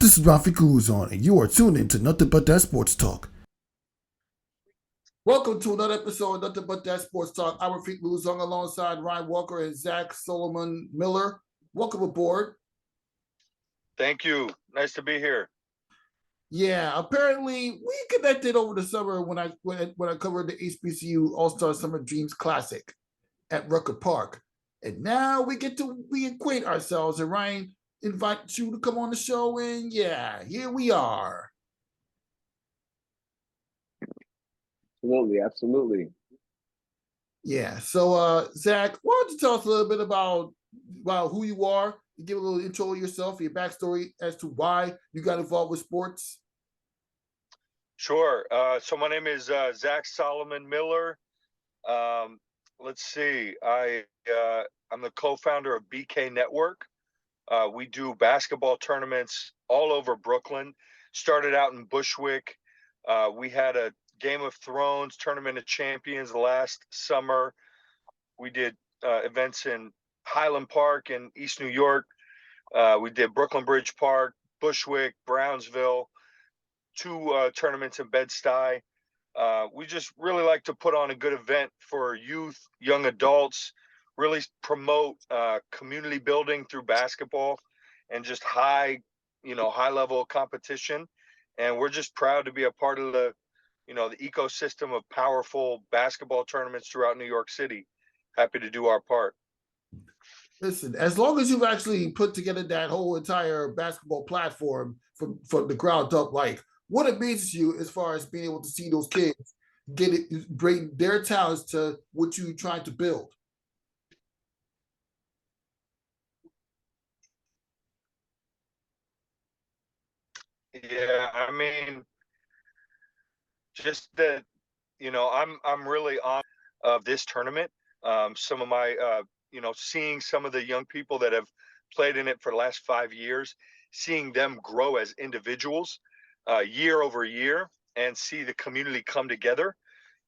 This is Rafique Louison, and you are tuned in to Nothing But That Sports Talk. Welcome to another episode of Nothing But That Sports Talk. I'm Rafique Louison alongside Ryan Walker and Zek Solomon Miller. Welcome aboard. Thank you. Nice to be here. Yeah, apparently we connected over the summer when I covered the HBCU All-Star Summer Dreams Classic at Rucker Park. And now we get to reacquaint ourselves, and Ryan invited you to come on the show, and yeah, here we are. Absolutely. Yeah. So, Zach, why don't you tell us a little bit about who you are? Give a little intro of yourself, your backstory as to why you got involved with sports. Sure. So my name is Zek Solomon Miller. Let's see. I'm the co-founder of BK Network. We do basketball tournaments all over Brooklyn. Started out in Bushwick. We had a Game of Thrones Tournament of Champions last summer. We did events in Highland Park in East New York. We did Brooklyn Bridge Park, Bushwick, Brownsville, two tournaments in Bed-Stuy. We just really like to put on a good event for youth, young adults, really promote community building through basketball and just high level competition. And we're just proud to be a part of the ecosystem of powerful basketball tournaments throughout New York City. Happy to do our part. Listen, as long as you've actually put together that whole entire basketball platform from the ground up, like what amazes you as far as being able to see those kids bring their talents to what you're trying to build? Yeah, I mean, just that, I'm really on of this tournament. Some of my, seeing some of the young people that have played in it for the last 5 years, seeing them grow as individuals year over year and see the community come together.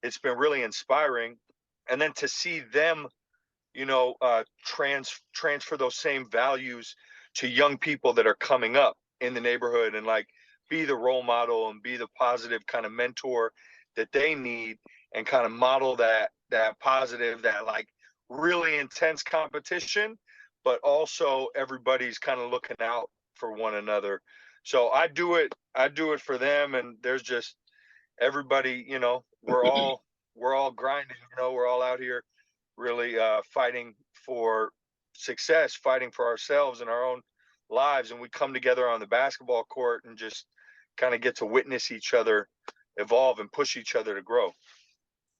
It's been really inspiring. And then to see them, transfer those same values to young people that are coming up in the neighborhood and like be the role model and be the positive kind of mentor that they need and kind of model that positive, that like really intense competition, but also everybody's kind of looking out for one another. So I do it for them, and there's just everybody, we're all grinding, we're all out here really fighting for success, fighting for ourselves and our own lives, and we come together on the basketball court and just kind of get to witness each other evolve and push each other to grow.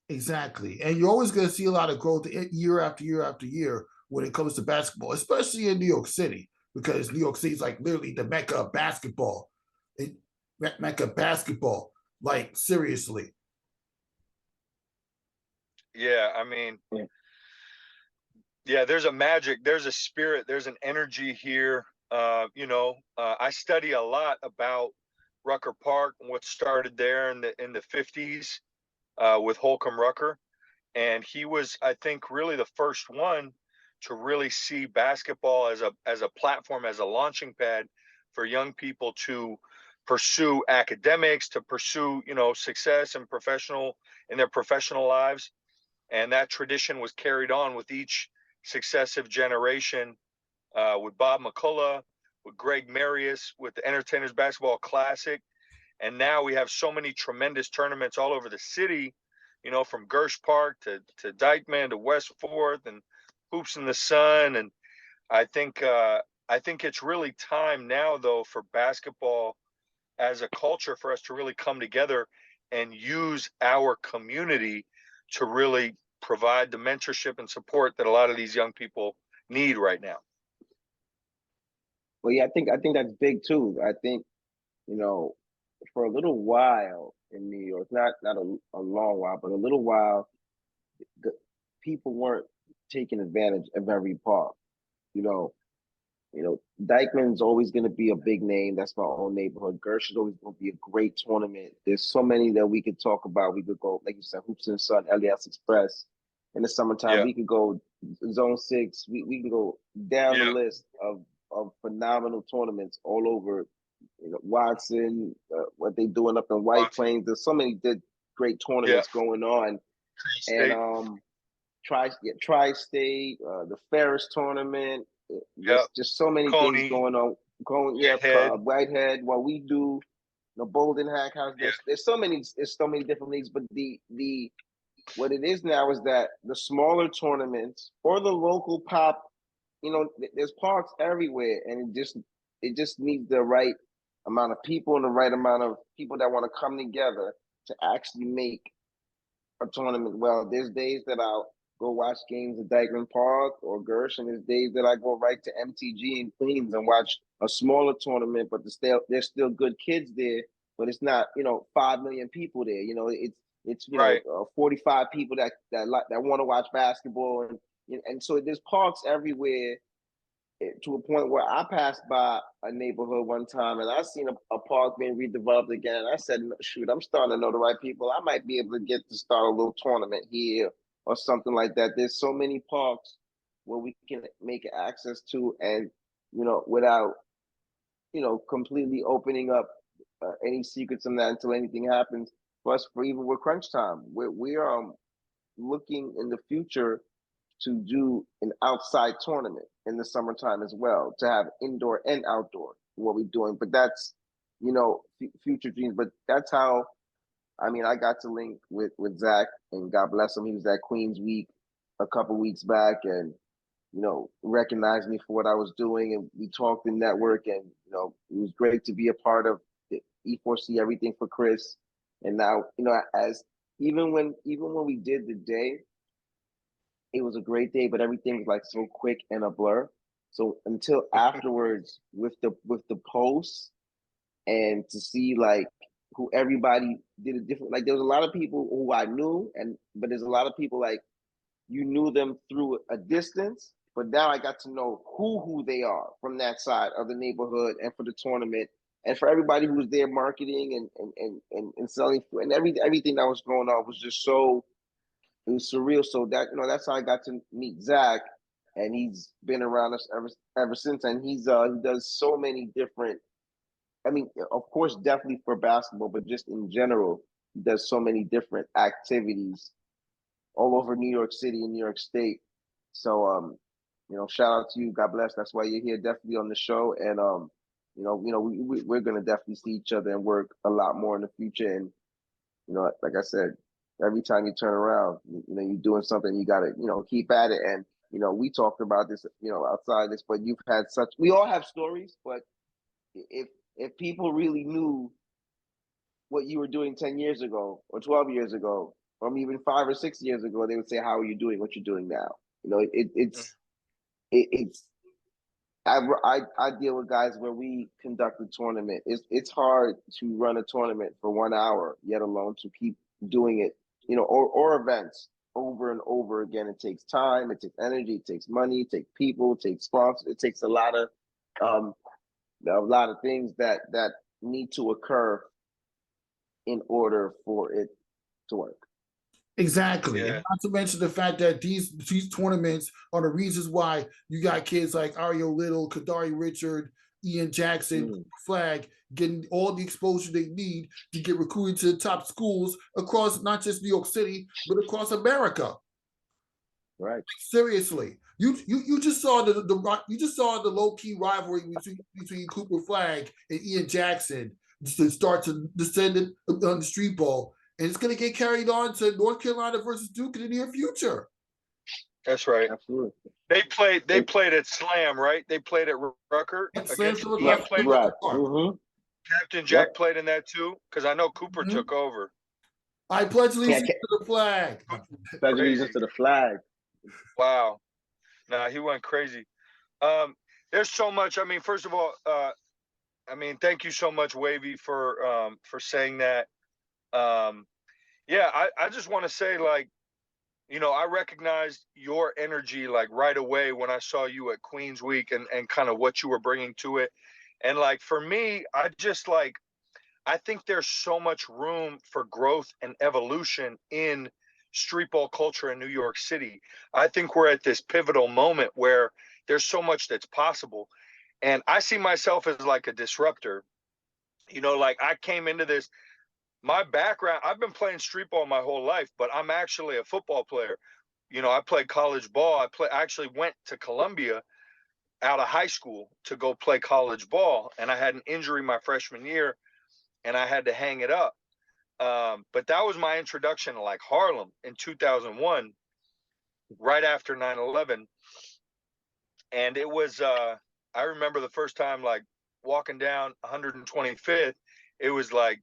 Exactly. And you're always going to see a lot of growth year after year after year when it comes to basketball, especially in New York City, because New York City is like literally the mecca of basketball. Like seriously. Yeah, I mean, yeah, there's a magic, there's a spirit, there's an energy here. I study a lot about Rucker Park and what started there in the 50s with Holcomb Rucker. And he was, I think, really the first one to really see basketball as a platform, as a launching pad for young people to pursue academics, to pursue, success and in their professional lives. And that tradition was carried on with each successive generation, with Bob McCullough, with Greg Marius, with the Entertainers Basketball Classic. And now we have so many tremendous tournaments all over the city, from Gersh Park to Dyckman to West Fourth and Hoops in the Sun. And I think it's really time now, though, for basketball as a culture for us to really come together and use our community to really provide the mentorship and support that a lot of these young people need right now. Well, yeah, I think that's big too. I think, for a little while in New York, not a long while, but a little while, the people weren't taking advantage of every park. Dyckman's always going to be a big name. That's my own neighborhood. Gersh is always going to be a great tournament. There's so many that we could talk about. We could go, like you said, Hoops in the Sun, LES Express. In the summertime, Yeah. We could go Zone 6. We can go down Yeah. the list of phenomenal tournaments all over Watson, what they doing up in White Watson. Plains. There's so many great tournaments going on, and Tri-State, the Ferris tournament. There's just so many things going on. Whitehead. What we do, Bolden Hack House. There's so many different leagues. But the what it is now is that the smaller tournaments or the local pop, there's parks everywhere, and it just needs the right amount of people and the right amount of people that want to come together to actually make a tournament. Well, there's days that I'll go watch games at Dyckman Park or Gersh, and there's days that I go right to MTG in Queens and watch a smaller tournament, but there's still good kids there, but it's not 5 million people there. It's 45 people that want to watch basketball, and so there's parks everywhere. To a point where I passed by a neighborhood one time and I seen a park being redeveloped again. I said, shoot, I'm starting to know the right people. I might be able to get to start a little tournament here or something like that. There's so many parks where we can make access to, and without completely opening up any secrets in that until anything happens. Plus, for even with crunch time, we're looking in the future to do an outside tournament in the summertime as well, to have indoor and outdoor, what we're doing. But that's, future dreams. But that's how, I got to link with Zach, and God bless him. He was at Queensweek a couple weeks back and, recognized me for what I was doing. And we talked in network, and, it was great to be a part of the E4C, everything for Chris. And now, as even when we did the day, it was a great day, but everything was like so quick and a blur. So until afterwards with the posts and to see like who everybody did a different, like there was a lot of people who I knew, but there's a lot of people like you knew them through a distance, but now I got to know who they are from that side of the neighborhood and for the tournament and for everybody who was there marketing and selling food and everything that was going on was just so. It was surreal. So that's how I got to meet Zach, and he's been around us ever since. And he does so many different. Of course, definitely for basketball, but just in general, he does so many different activities all over New York City and New York State. So, shout out to you. God bless. That's why you're here, definitely on the show. And we're gonna definitely see each other and work a lot more in the future. And like I said, every time you turn around, you're doing something, you got to, keep at it. And, we talked about this, outside this, but we all have stories, but if people really knew what you were doing 10 years ago or 12 years ago, or even 5 or 6 years ago, they would say, how are you doing what you're doing now? I deal with guys where we conduct a tournament. It's hard to run a tournament for 1 hour, yet alone to keep doing it, or events over and over again. It takes time, it takes energy, it takes money, it takes people, it takes sponsors, it takes a lot of things that need to occur in order for it to work. Exactly. Yeah. And not to mention the fact that these tournaments are the reasons why you got kids like Ario Little, Kadari Richard, Ian Jackson, Flag, getting all the exposure they need to get recruited to the top schools across not just New York City, but across America. Right. Seriously. You just saw the low key rivalry between Cooper Flag and Ian Jackson to start to descend on the street ball. And it's going to get carried on to North Carolina versus Duke in the near future. That's right. Absolutely. They played at Slam, right? They played at Rucker. Slam right. Mm-hmm. Captain Jack played in that too, because I know Cooper took over. I pledge allegiance to the flag. Pledge allegiance to the flag. Wow. Nah, he went crazy. There's so much. First of all, thank you so much, Wavy, for saying that. I just want to say, like, I recognized your energy like right away when I saw you at Queensweek and kind of what you were bringing to it. And like, for me, I think there's so much room for growth and evolution in street ball culture in New York City. I think we're at this pivotal moment where there's so much that's possible. And I see myself as like a disruptor. You know, like I came into this, my background, I've been playing street ball my whole life, but I'm actually a football player. You know, I played college ball. I actually went to Columbia out of high school to go play college ball, and I had an injury my freshman year, and I had to hang it up. But that was my introduction to like Harlem in 2001, right after 9/11. And it was, I remember the first time like walking down 125th, it was like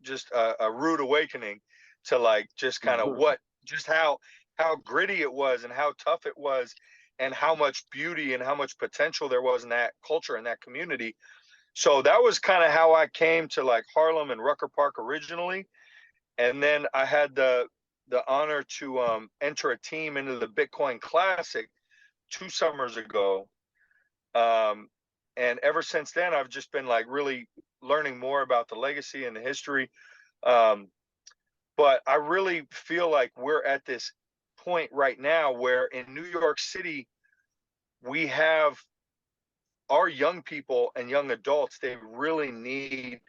just a rude awakening to like just kind of just how gritty it was and how tough it was and how much beauty and how much potential there was in that culture and that community. So that was kind of how I came to like Harlem and Rucker Park originally. And then I had the honor to enter a team into the Bitcoin Classic 2 summers ago. And ever since then, I've just been like really learning more about the legacy and the history. But I really feel like we're at this point right now where in New York City, we have our young people and young adults, they really need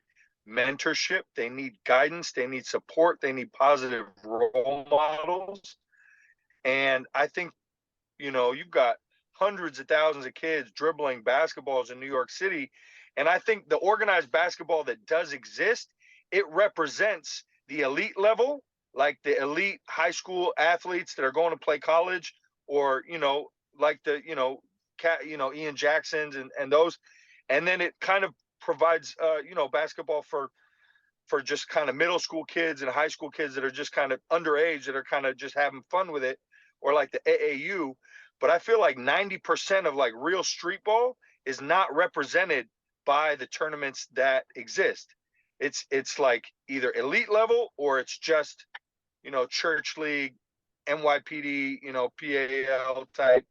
mentorship, they need guidance, they need support, they need positive role models. And I think, you know, you've got hundreds of thousands of kids dribbling basketballs in New York City. And I think the organized basketball that does exist, it represents the elite level, like the elite high school athletes that are going to play college, or, you know, like the, Ian Jacksons and those. And then it kind of provides, basketball for just kind of middle school kids and high school kids that are just kind of underage, that are kind of just having fun with it, or like the AAU. But I feel like 90% of like real street ball is not represented by the tournaments that exist. It's like either elite level or it's just, church league, NYPD, PAL type.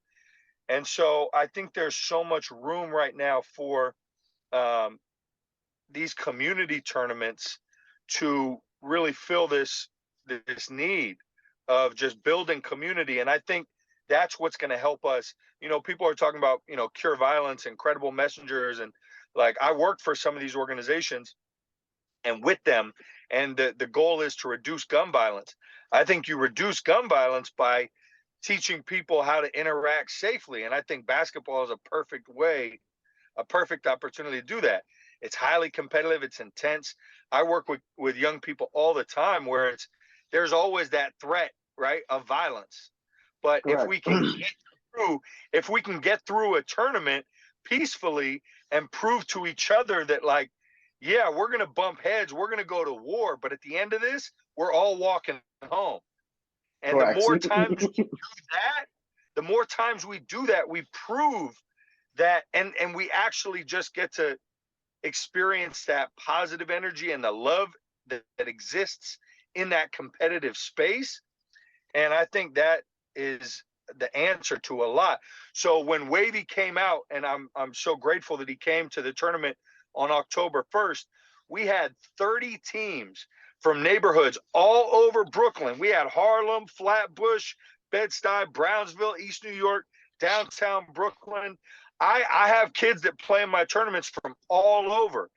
And so I think there's so much room right now for these community tournaments to really fill this need of just building community. And I think that's what's going to help us. People are talking about, cure violence and credible messengers. And like, I worked for some of these organizations and with them, and the goal is to reduce gun violence. I think you reduce gun violence by teaching people how to interact safely. And I think basketball is a perfect opportunity to do that. It's highly competitive. It's intense. I work with young people all the time where there's always that threat, right, of violence. But Correct. if we can get through a tournament peacefully and prove to each other that, like, yeah, we're going to bump heads, we're going to go to war, but at the end of this, we're all walking home. And Correct. the more times we do that, we prove that, and we actually just get to experience that positive energy and the love that exists in that competitive space. And I think that is the answer to a lot. So when Wavy came out, and I'm so grateful that he came to the tournament on October 1st, we had 30 teams from neighborhoods all over Brooklyn. We had Harlem, Flatbush, Bed-Stuy, Brownsville, East New York, downtown Brooklyn. I have kids that play in my tournaments from all over,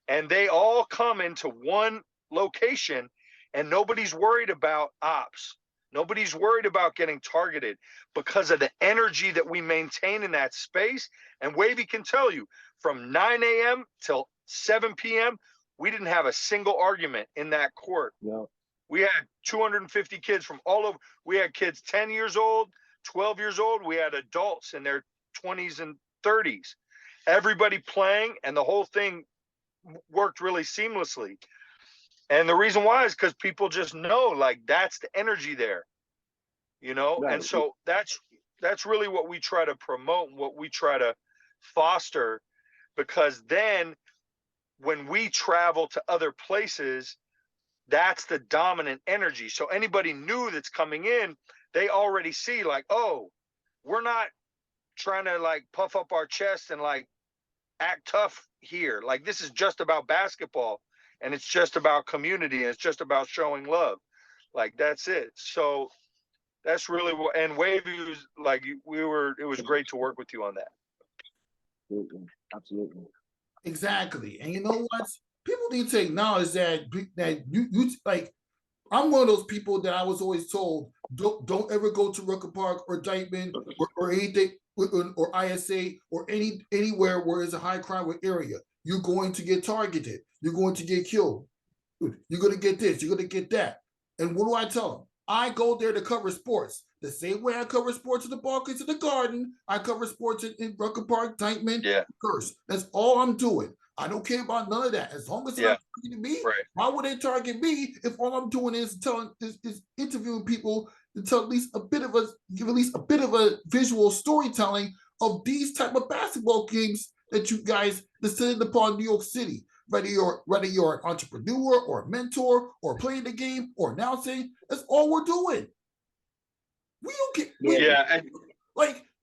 and they all come into one location, and nobody's worried about ops. Nobody's worried about getting targeted because of the energy that we maintain in that space. And Wavy can tell you, from 9 a.m. till 7 p.m., we didn't have a single argument in that court. No. We had 250 kids from all over. We had kids 10 years old, 12 years old. We had adults in their 20s and 30s. Everybody playing, and the whole thing worked really seamlessly. And the reason why is because people just know, like, that's the energy there, Right. And so that's really what we try to promote and what we try to foster, because then when we travel to other places, that's the dominant energy. So anybody new that's coming in, they already see, like, oh, we're not trying to like puff up our chest and like act tough here. Like, this is just about basketball, and it's just about community, and it's just about showing love. Like, that's it. So that's really what, and Wavy was like, it was great to work with you on that. Absolutely. Exactly. And you know what? People need to acknowledge that you like. I'm one of those people that I was always told don't ever go to Rucker Park or Dyckman or anything or ISA or anywhere where there's a high crime area. You're going to get targeted. You're going to get killed. You're going to get this. You're going to get that. And what do I tell them? I go there to cover sports. The same way I cover sports in the Barclays in the Garden, I cover sports in Rucker Park, Dyckman, Gersh. That's all I'm doing. I don't care about none of that. As long as they're not targeting me, why would they target me if all I'm doing is interviewing people to tell give at least a bit of a visual storytelling of these type of basketball games that you guys descended upon New York City. Whether you're an entrepreneur or a mentor or playing the game or announcing, that's all we're doing. We don't get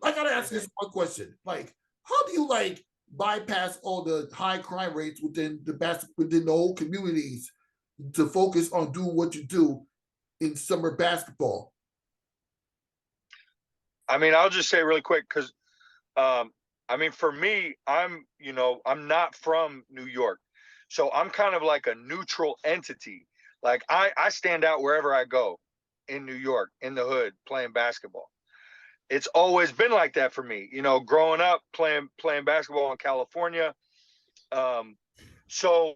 I gotta ask this one question. Like, how do you bypass all the high crime rates within the whole communities to focus on doing what you do in summer basketball? I mean, I'll just say really quick because for me, I'm not from New York. So I'm kind of like a neutral entity. Like I stand out wherever I go in New York, in the hood, playing basketball. It's always been like that for me, growing up playing basketball in California. So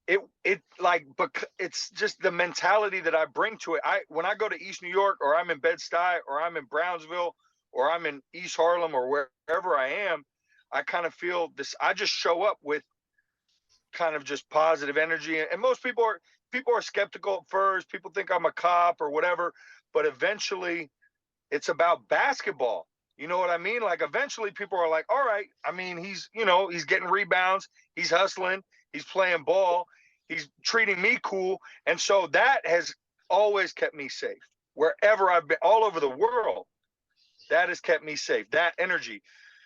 it's just the mentality that I bring to it. When I go to East New York or I'm in Bed-Stuy or I'm in Brownsville or I'm in East Harlem or wherever I am, I kind of feel this. I just show up with kind of just positive energy. And most people are skeptical at first. People think I'm a cop or whatever, but eventually it's about basketball. You know what I mean? Like eventually people are like, all right, I mean, he's getting rebounds, he's hustling, he's playing ball, he's treating me cool. And so that has always kept me safe. Wherever I've been, all over the world, that has kept me safe, that energy.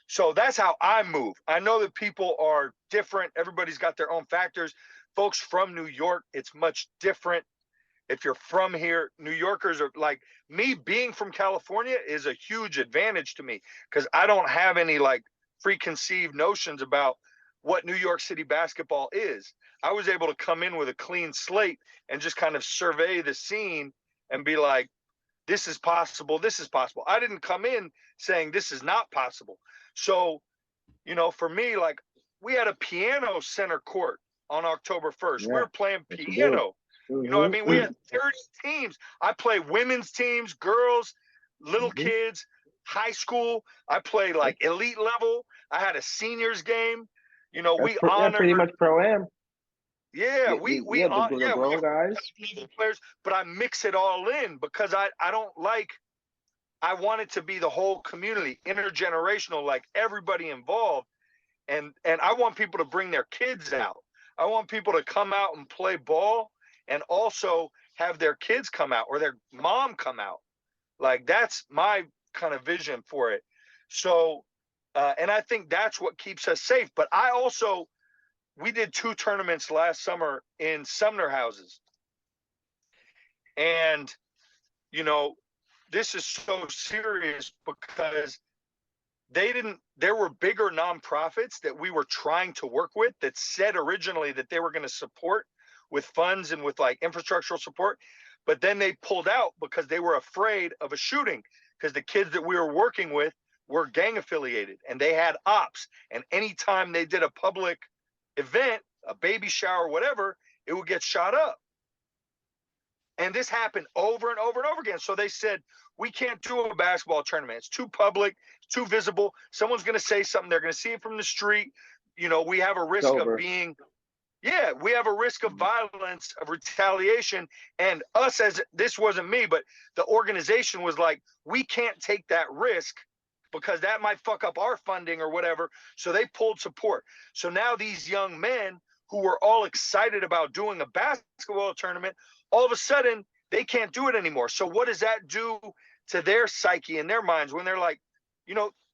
So that's how I move. I know that people are different. Everybody's got their own factors. Folks from New York, it's much different. If you're from here, New Yorkers are like me. Being from California is a huge advantage to me because I don't have any preconceived notions about what New York City basketball is. I was able to come in with a clean slate and just kind of survey the scene and be like, this is possible. This is possible. I didn't come in saying this is not possible. So, for me, we had a piano center court on October 1st. Yeah, we were playing piano. You know what I mean? We had 30 teams. I play women's teams, girls, little kids, high school. I play elite level. I had a seniors game. We honor pretty much pro-am. Yeah, we grown guys. Players, but I mix it all in because I want it to be the whole community, intergenerational, like everybody involved. And I want people to bring their kids out. I want people to come out and play ball and also have their kids come out or their mom come out. That's my kind of vision for it. So, and I think that's what keeps us safe. But we did 2 tournaments last summer in Sumner houses. And, this is so serious because there were bigger nonprofits that we were trying to work with that said originally that they were going to support with funds and with infrastructural support. But then they pulled out because they were afraid of a shooting because the kids that we were working with were gang affiliated and they had ops. And anytime they did a public event, a baby shower, whatever, it would get shot up. And this happened over and over and over again. So they said, we can't do a basketball tournament. It's too public, it's too visible. Someone's going to say something. They're going to see it from the street. We have a risk of we have a risk of violence, of retaliation. And this wasn't me, but the organization was like, we can't take that risk because that might fuck up our funding or whatever. So they pulled support. So now these young men who were all excited about doing a basketball tournament, all of a sudden they can't do it anymore. So what does that do to their psyche and their minds when they're like,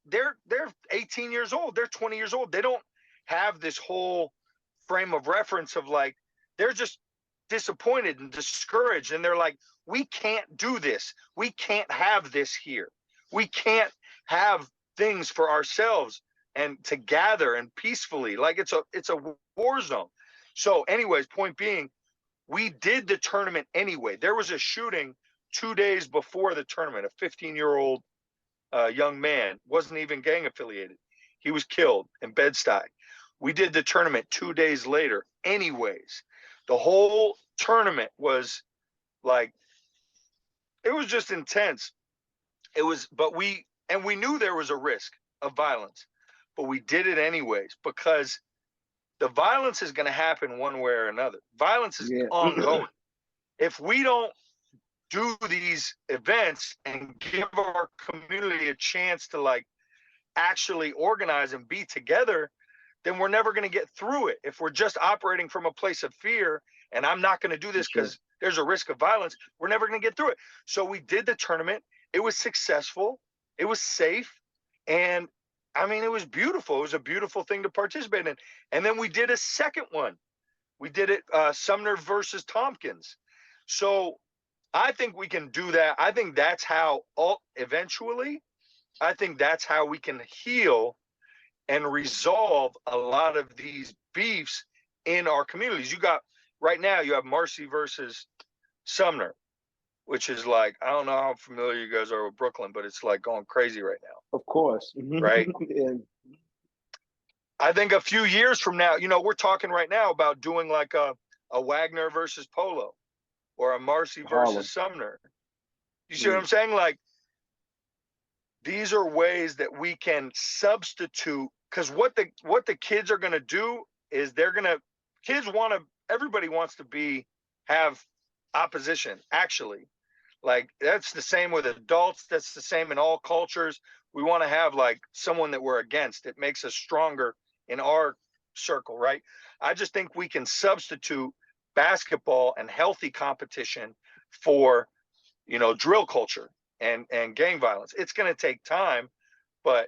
they're 18 years old, they're 20 years old. They don't have this whole frame of reference of they're just disappointed and discouraged. And they're like, we can't do this. We can't have this here. We can't have things for ourselves and to gather and peacefully. It's a war zone. So anyways, point being, we did the tournament anyway. There was a shooting 2 days before the tournament. A 15-year-old young man, wasn't even gang affiliated. He was killed in Bed-Stuy. We did the tournament 2 days later anyways. The whole tournament was like, it was just intense. We knew there was a risk of violence, but we did it anyways because the violence is going to happen one way or another. Violence is ongoing. If we don't do these events and give our community a chance to like actually organize and be together, then we're never going to get through it. If we're just operating from a place of fear and I'm not going to do this because there's a risk of violence, we're never going to get through it. So we did the tournament. It was successful. It was safe. And I mean, it was beautiful. It was a beautiful thing to participate in. And then we did a second one. We did it Sumner versus Tompkins. So I think we can do that. I think that's how eventually, I think that's how we can heal and resolve a lot of these beefs in our communities. Right now, you have Marcy versus Sumner, which is like, I don't know how familiar you guys are with Brooklyn, but it's like going crazy right now. Of course. Right? I think a few years from now, we're talking right now about doing like a Wagner versus Polo or a Marcy versus Sumner. You see what I'm saying? Like, these are ways that we can substitute, because what the kids are going to do is everybody wants to have opposition, actually. Like, that's the same with adults. That's the same in all cultures. We want to have like someone that we're against. It makes us stronger in our circle, right? I just think we can substitute basketball and healthy competition for, drill culture and gang violence. It's going to take time, but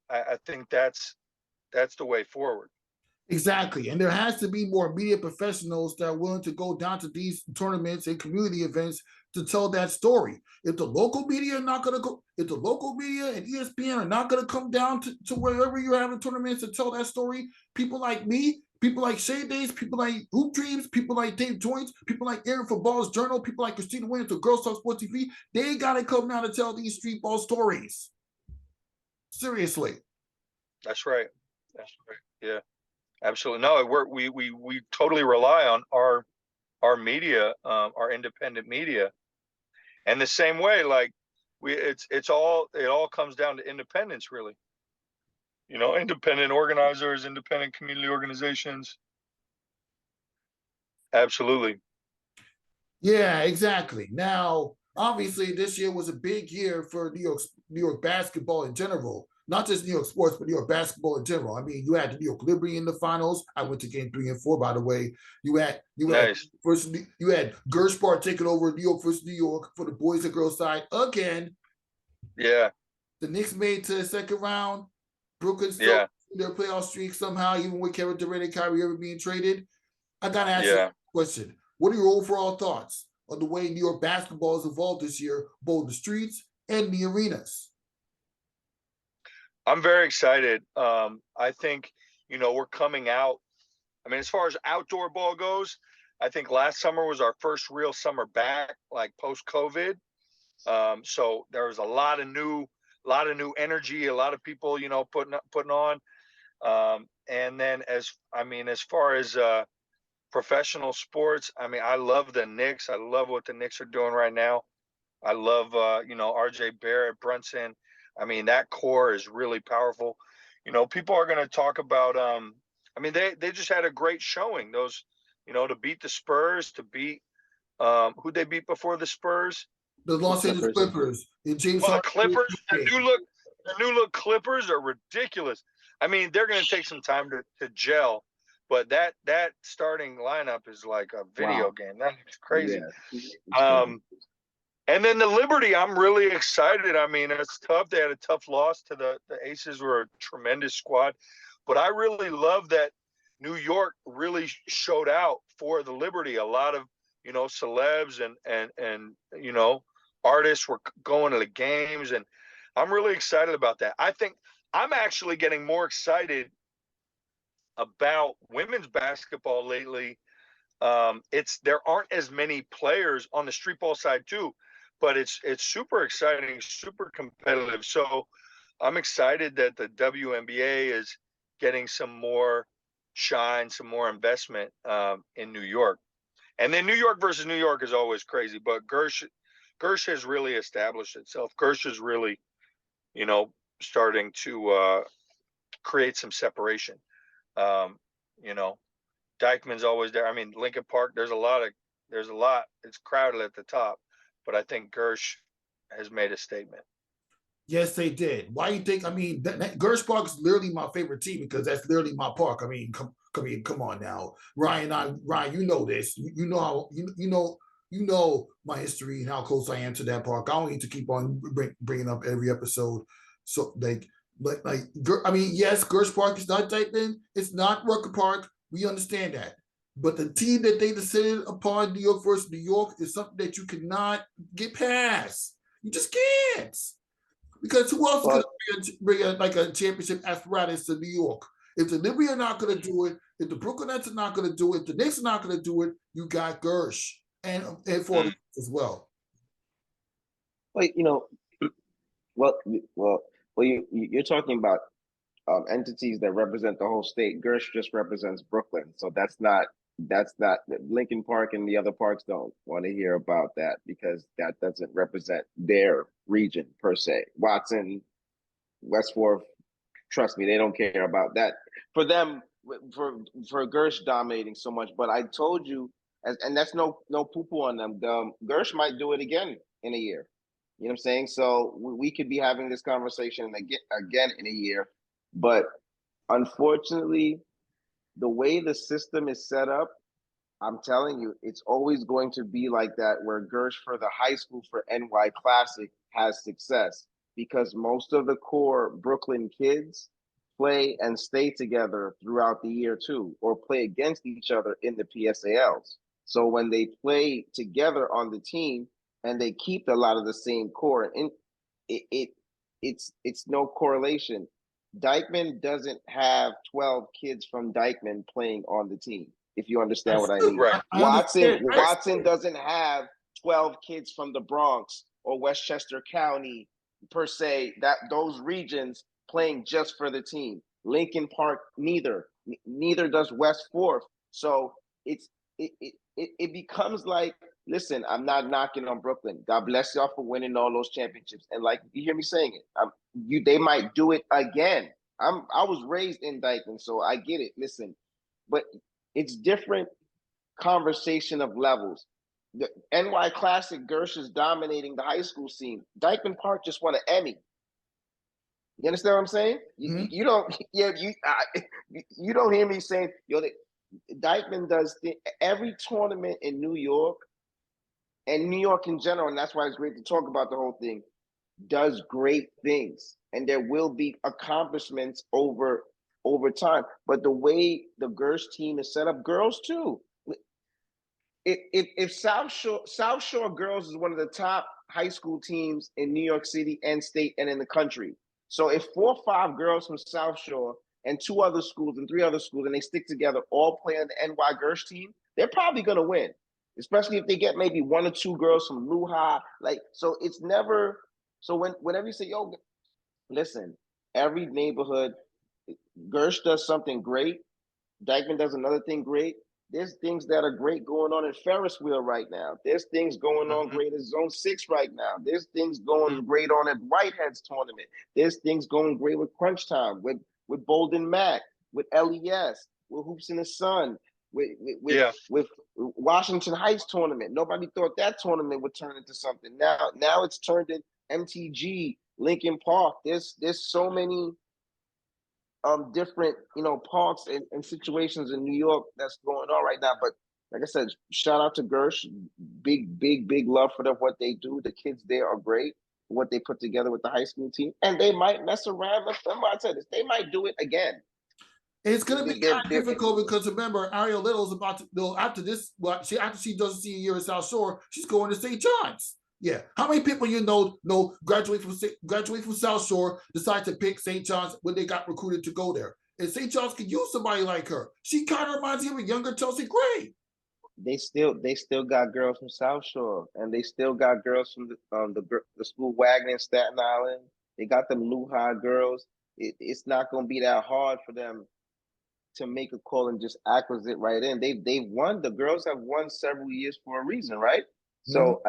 I think that's the way forward. Exactly. And there has to be more media professionals that are willing to go down to these tournaments and community events to tell that story. If the local media are not going to go, if the local media and ESPN are not going to come down to wherever you're having tournaments to tell that story, people like me, people like Shay Days, people like Hoop Dreams, people like Dave Joints, people like Aaron for Balls Journal, people like Christina Williams or Girls Talk Sports TV, they got to come down to tell these street ball stories. Seriously. That's right. That's right. Yeah. Absolutely. No, we totally rely on our media, our independent media. And the same way, like it all comes down to independence, really. Independent organizers, independent community organizations. Absolutely. Yeah, exactly. Now, obviously, this year was a big year for New York basketball in general. Not just New York sports, but New York basketball in general. I mean, you had the New York Liberty in the finals. I went to game 3 and 4, by the way. You had Gersh Park taking over New York versus New York for the boys and girls side again. Yeah. The Knicks made to the second round. Brooklyn still their playoff streak somehow, even with Kevin Durant and Kyrie Irving being traded. I gotta ask you a question. What are your overall thoughts on the way New York basketball has evolved this year, both the streets and the arenas? I'm very excited. I think, we're coming out. I mean, as far as outdoor ball goes, I think last summer was our first real summer back, like post-COVID. So there was a lot of new energy, a lot of people, putting on. And then as far as professional sports, I mean, I love the Knicks. I love what the Knicks are doing right now. I love, RJ Barrett, Brunson. I mean, that core is really powerful. People are going to talk about, they just had a great showing. Those, to beat the Spurs, to beat, who'd they beat before the Spurs? The Los Angeles Clippers. And James the Clippers, the new look Clippers are ridiculous. I mean, they're going to take some time to gel, but that starting lineup is like a video game. That's crazy. Yeah. And then the Liberty, I'm really excited. I mean, it's tough. They had a tough loss to the Aces, were a tremendous squad. But I really love that New York really showed out for the Liberty. A lot of, celebs and artists were going to the games. And I'm really excited about that. I think I'm actually getting more excited about women's basketball lately. There aren't as many players on the street ball side too, but it's super exciting, super competitive. So I'm excited that the WNBA is getting some more shine, some more investment in New York. And then New York versus New York is always crazy, but Gersh has really established itself. Gersh is really, starting to create some separation. You know, Dyckman's always there. I mean, Lincoln Park, there's a lot. It's crowded at the top, but I think Gersh has made a statement. Yes, they did. Why you think? I mean, Gersh Park is literally my favorite team because that's literally my park. I mean, come on now, Ryan. You know this. You know how you know my history and how close I am to that park. I don't need to keep on bringing up every episode. So I mean, yes, Gersh Park is not Dyckman. It's not Rucker Park. We understand that. But the team that they decided upon, New York versus New York, is something that you cannot get past. You just can't. Because who else is going to bring a championship aspiratus to New York? If the Liberty are not going to do it, if the Brooklyn Nets are not going to do it, the Knicks are not going to do it, you got Gersh and for as well. Well, you're talking about entities that represent the whole state. Gersh just represents Brooklyn, so that's not Lincoln Park, and the other parks don't want to hear about that because that doesn't represent their region per se. Watson, West Fourth, trust me, they don't care about that. For them, for Gersh dominating so much, but I told you, and that's no poo-poo on them. Gersh might do it again in a year. You know what I'm saying? So we could be having this conversation again in a year, but unfortunately, the way the system is set up, I'm telling you, it's always going to be like that where Gersh for the high school for NY Classic has success because most of the core Brooklyn kids play and stay together throughout the year too, or play against each other in the PSALs. So when they play together on the team and they keep a lot of the same core, and it's no correlation. Dyckman doesn't have 12 kids from Dyckman playing on the team, if you understand what I mean. Right. Watson doesn't have 12 kids from the Bronx or Westchester County per se, those regions playing just for the team. Lincoln Park, neither does West Fourth. So it becomes like, listen, I'm not knocking on Brooklyn. God bless y'all for winning all those championships. And like you hear me saying it, they might do it again. I was raised in Dyckman, so I get it. Listen, but it's different conversation of levels. The NY Classic, Gersh is dominating the high school scene. Dyckman Park just won an Emmy. You understand what I'm saying? Mm-hmm. You don't hear me saying, Dyckman does every tournament in New York and New York in general, and that's why it's great to talk about the whole thing, does great things. And there will be accomplishments over time. But the way the Gersh team is set up, girls too. If South Shore Girls is one of the top high school teams in New York City and state and in the country. So if 4 or 5 girls from South Shore and 2 other schools and 3 other schools and they stick together, all play on the NY Gersh team, they're probably going to win. Especially if they get maybe 1 or 2 girls from Luha. So it's never, so whenever you say, yo, listen, every neighborhood, Gersh does something great. Dyckman does another thing great. There's things that are great going on in Ferris Wheel right now. There's things going on great in Zone 6 right now. There's things going great on at Whitehead's tournament. There's things going great with Crunch Time, with Bolden Mac, with LES, with Hoops in the Sun, with Washington Heights tournament. Nobody thought that tournament would turn into something. Now it's turned in MTG, Lincoln Park. There's so many different parks and situations in New York that's going on right now. But like I said, shout out to Gersh. Big love for them, what they do. The kids there are great, what they put together with the high school team, and they might mess around. Remember I said this, they might do it again. It's going to be kind of difficult because remember, Ariel Little's about to go after this. Well, after she doesn't see a year in South Shore, she's going to St. John's. Yeah, how many people graduate from South Shore, decide to pick St. John's when they got recruited to go there? and St. Charles could use somebody like her. She kind of reminds me of a younger Chelsea Gray. They still got girls from South Shore, and they still got girls from the school Wagner in Staten Island. They got them Lehigh girls. It's not going to be that hard for them to make a call and just acquisite right in. They've won. The girls have won several years for a reason, right? So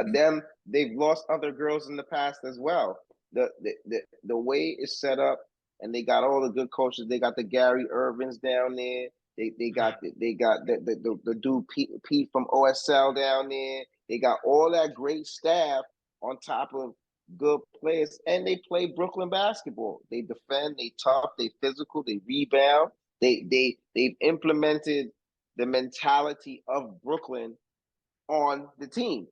they've lost other girls in the past as well. The way it's set up, and they got all the good coaches. They got the Gary Irvins down there. They got the dude Pete from OSL down there. They got all that great staff on top of good players, and they play Brooklyn basketball. They defend, they tough, they physical, they rebound. They've implemented the mentality of Brooklyn on the team,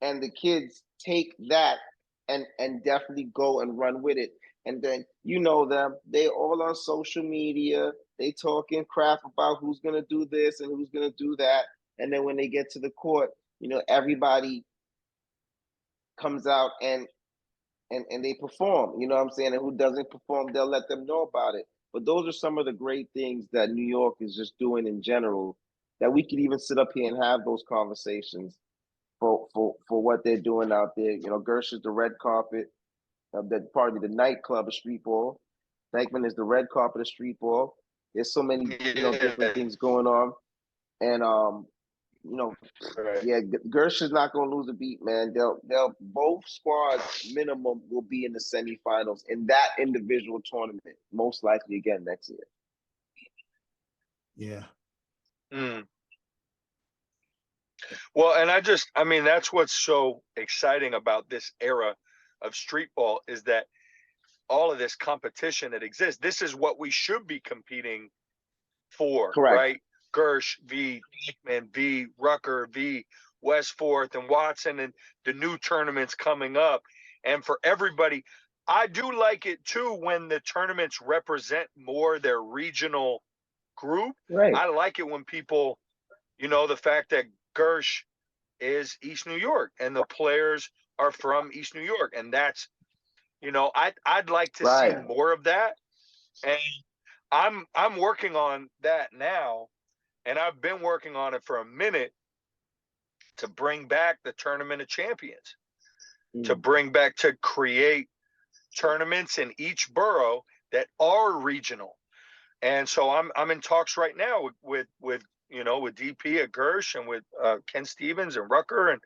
and the kids take that and definitely go and run with it. And then you know them; they all on social media. They talking crap about who's gonna do this and who's gonna do that. And then when they get to the court, everybody comes out and they perform. You know what I'm saying? And who doesn't perform, they'll let them know about it. But those are some of the great things that New York is just doing in general, that we could even sit up here and have those conversations for what they're doing out there. Gersh is the red carpet of the nightclub of street ball. Dyckman is the red carpet of street ball. There's so many different things going on. And yeah, Gersh is not going to lose a beat, man. They'll both squads minimum will be in the semifinals in that individual tournament, most likely again next year. Yeah. Well, and that's what's so exciting about this era of street ball, is that all of this competition that exists, this is what we should be competing for. Correct. Right? Gersh v. Dyckman v. Rucker v. Westforth and Watson, and the new tournaments coming up. And for everybody, I do like it too when the tournaments represent more their regional group. Right. I like it when people, the fact that Gersh is East New York and the players are from East New York. And that's, I'd like to see more of that. And I'm working on that now. And I've been working on it for a minute, to bring back the Tournament of Champions, to create tournaments in each borough that are regional. And so I'm in talks right now with DP at Gersh and with Ken Stevens and Rucker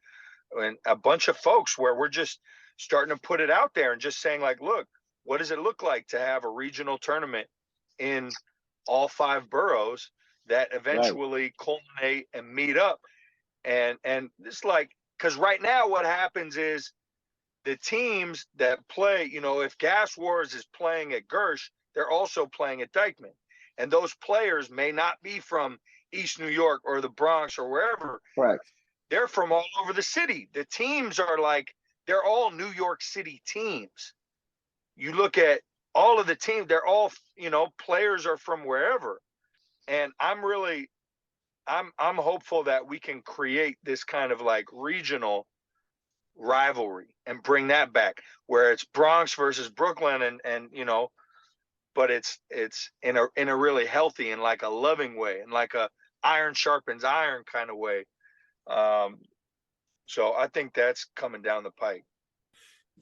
and a bunch of folks, where we're just starting to put it out there and just saying, like, look, what does it look like to have a regional tournament in all 5 boroughs that eventually culminate and meet up. And it's like, because right now what happens is the teams that play, if Gas Wars is playing at Gersh, they're also playing at Dyckman. And those players may not be from East New York or the Bronx or wherever. Correct. They're from all over the city. The teams are like, they're all New York City teams. You look at all of the teams, they're all, players are from wherever. And I'm hopeful that we can create this kind of like regional rivalry and bring that back, where it's Bronx versus Brooklyn, and but it's in a really healthy and like a loving way, and like a iron sharpens iron kind of way. So I think that's coming down the pike.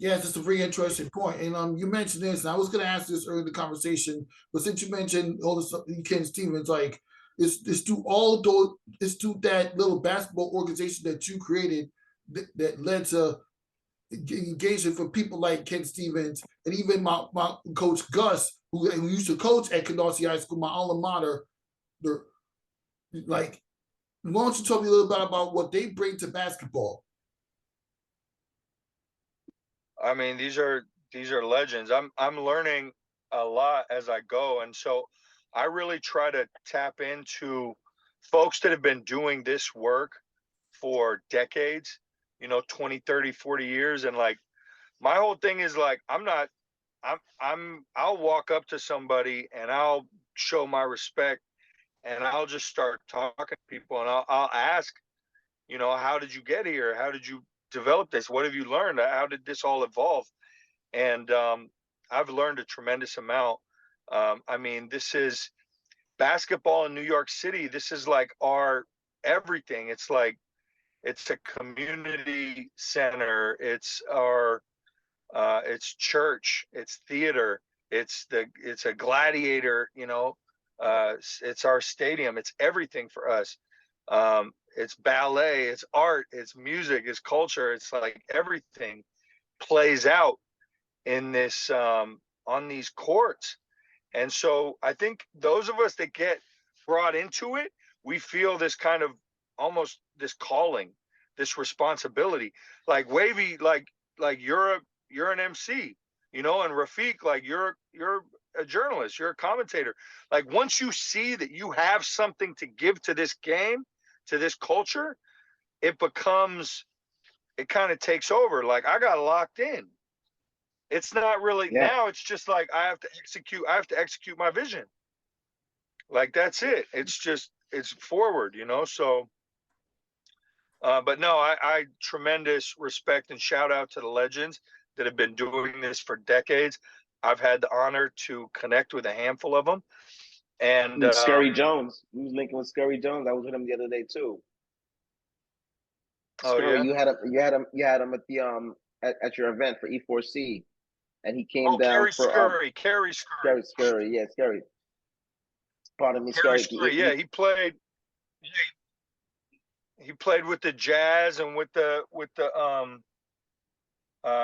Yes, it's a very interesting point. And you mentioned this, and I was going to ask this earlier in the conversation, but since you mentioned all this, Ken Stevens, like it's through that little basketball organization that you created that led to engagement for people like Ken Stevens, and even my coach Gus, who used to coach at Canarsie High School, my alma mater. Like, why don't you tell me a little bit about what they bring to basketball? I mean, these are legends. I'm learning a lot as I go, and so I really try to tap into folks that have been doing this work for decades, 20, 30, 40 years. And like, my whole thing is like, I'll walk up to somebody and I'll show my respect, and I'll just start talking to people, and I'll ask, how did you get here? How did you develop this? What have you learned? How did this all evolve? And I've learned a tremendous amount. I mean, this is basketball in New York City, this is like our everything. It's like, it's a community center. It's our, it's church, it's theater, it's a gladiator, it's our stadium, it's everything for us. It's ballet, it's art, it's music, it's culture. It's like everything plays out in this, on these courts. And so I think those of us that get brought into it, we feel this kind of almost this calling, this responsibility. Like Wavy, like you're an MC, and Rafique, like you're a journalist, you're a commentator. Like once you see that you have something to give to this game, to this culture, it kind of takes over. Like I got locked in. It's not really Yeah. now. It's just like I have to execute my vision. Like that's it. It's forward, So, but no, I tremendous respect and shout out to the legends that have been doing this for decades. I've had the honor to connect with a handful of them. And Scurry Jones, he was linking with Scurry Jones. I was with him the other day too. Oh Scurry, yeah, you had him at the at your event for E4C, and he came down Kerry for Scurry, Scurry, yeah, Scurry. Pardon me, Kerry Scurry. Scurry. Yeah, he played. He played with the Jazz and with the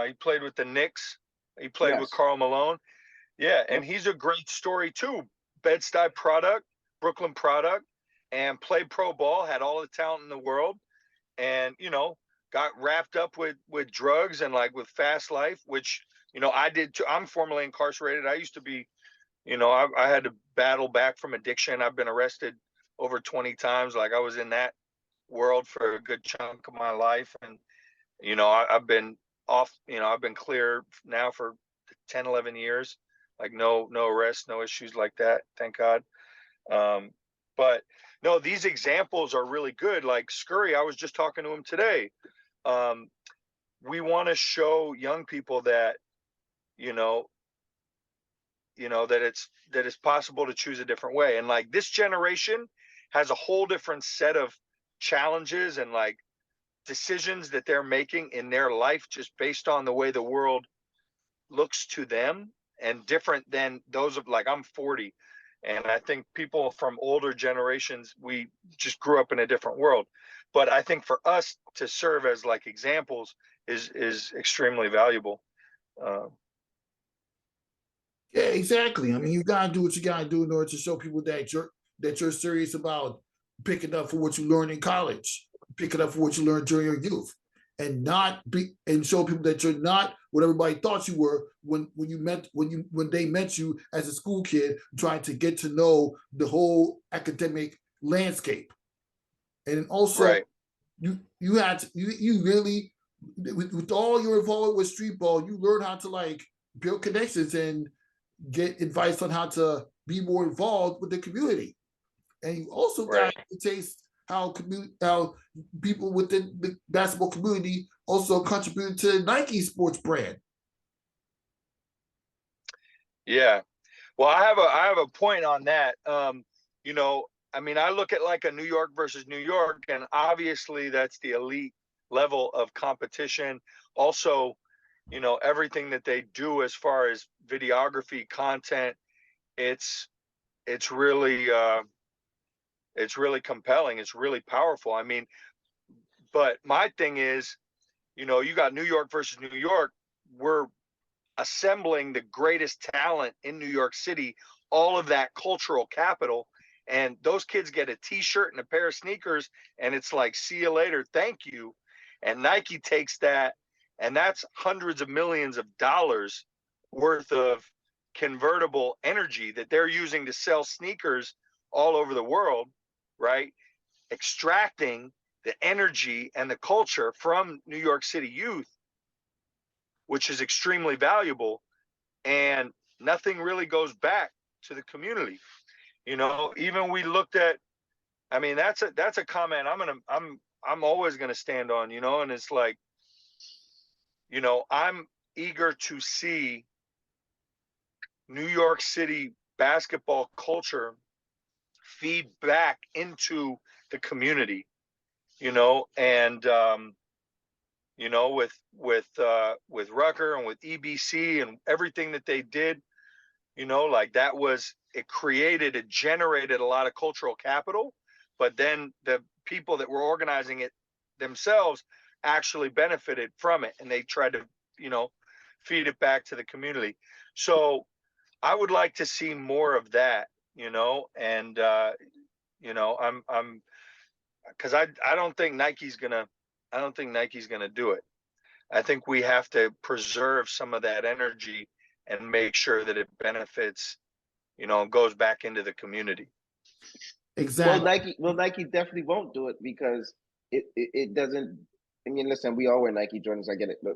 he played with the Knicks. He played with Yes. Karl Malone. Yeah, and Yep. he's a great story too. Bed-Stuy product, Brooklyn product, and played pro ball, had all the talent in the world, and got wrapped up with drugs and like with fast life, which I did too. I'm formerly incarcerated. I used to be, I had to battle back from addiction. I've been arrested over 20 times. Like I was in that world for a good chunk of my life, and I've been off. I've been clear now for 10, 11 years. Like no arrests, no issues like that. Thank God. But no, these examples are really good. Like Scurry, I was just talking to him today. We want to show young people that, that it's possible to choose a different way. And like this generation has a whole different set of challenges and like decisions that they're making in their life just based on the way the world looks to them, and different than those of like I'm 40, and I think people from older generations, we just grew up in a different world. But I think for us to serve as like examples is extremely valuable. Yeah, exactly. I mean, you gotta do what you gotta do in order to show people that you're serious about picking up for what you learned in college, picking up for what you learned during your youth, and show people that you're not what everybody thought you were when they met you as a school kid trying to get to know the whole academic landscape. And also, Right. you really, with all your involvement with street ball, you learn how to like build connections and get advice on how to be more involved with the community. And you also got to taste how people within the basketball community also contribute to Nike sports brand. Yeah. Well, I have a point on that. I mean, I look at like a New York versus New York, and obviously that's the elite level of competition. Also, everything that they do as far as videography content, it's really compelling. It's really powerful. I mean, but my thing is, you got New York versus New York. We're assembling the greatest talent in New York City, all of that cultural capital. And those kids get a t-shirt and a pair of sneakers, and it's like, see you later, thank you. And Nike takes that, and that's hundreds of millions of dollars worth of convertible energy that they're using to sell sneakers all over the world, right? Extracting the energy and the culture from New York City youth, which is extremely valuable, and nothing really goes back to the community. Even we looked at, I mean, that's a comment I'm always gonna stand on, and it's like, I'm eager to see New York City basketball culture feed back into the community, you know, and you know, with Rucker and with EBC and everything that they did, you know, like it generated a lot of cultural capital, but then the people that were organizing it themselves actually benefited from it, and they tried to, you know, feed it back to the community. So I would like to see more of that, you know, and you know, I'm because I don't think Nike's gonna do it. I think we have to preserve some of that energy and make sure that it benefits, you know, and goes back into the community. Exactly. Well, Nike definitely won't do it because it doesn't. I mean, listen, we all wear Nike Jordans. I get it, but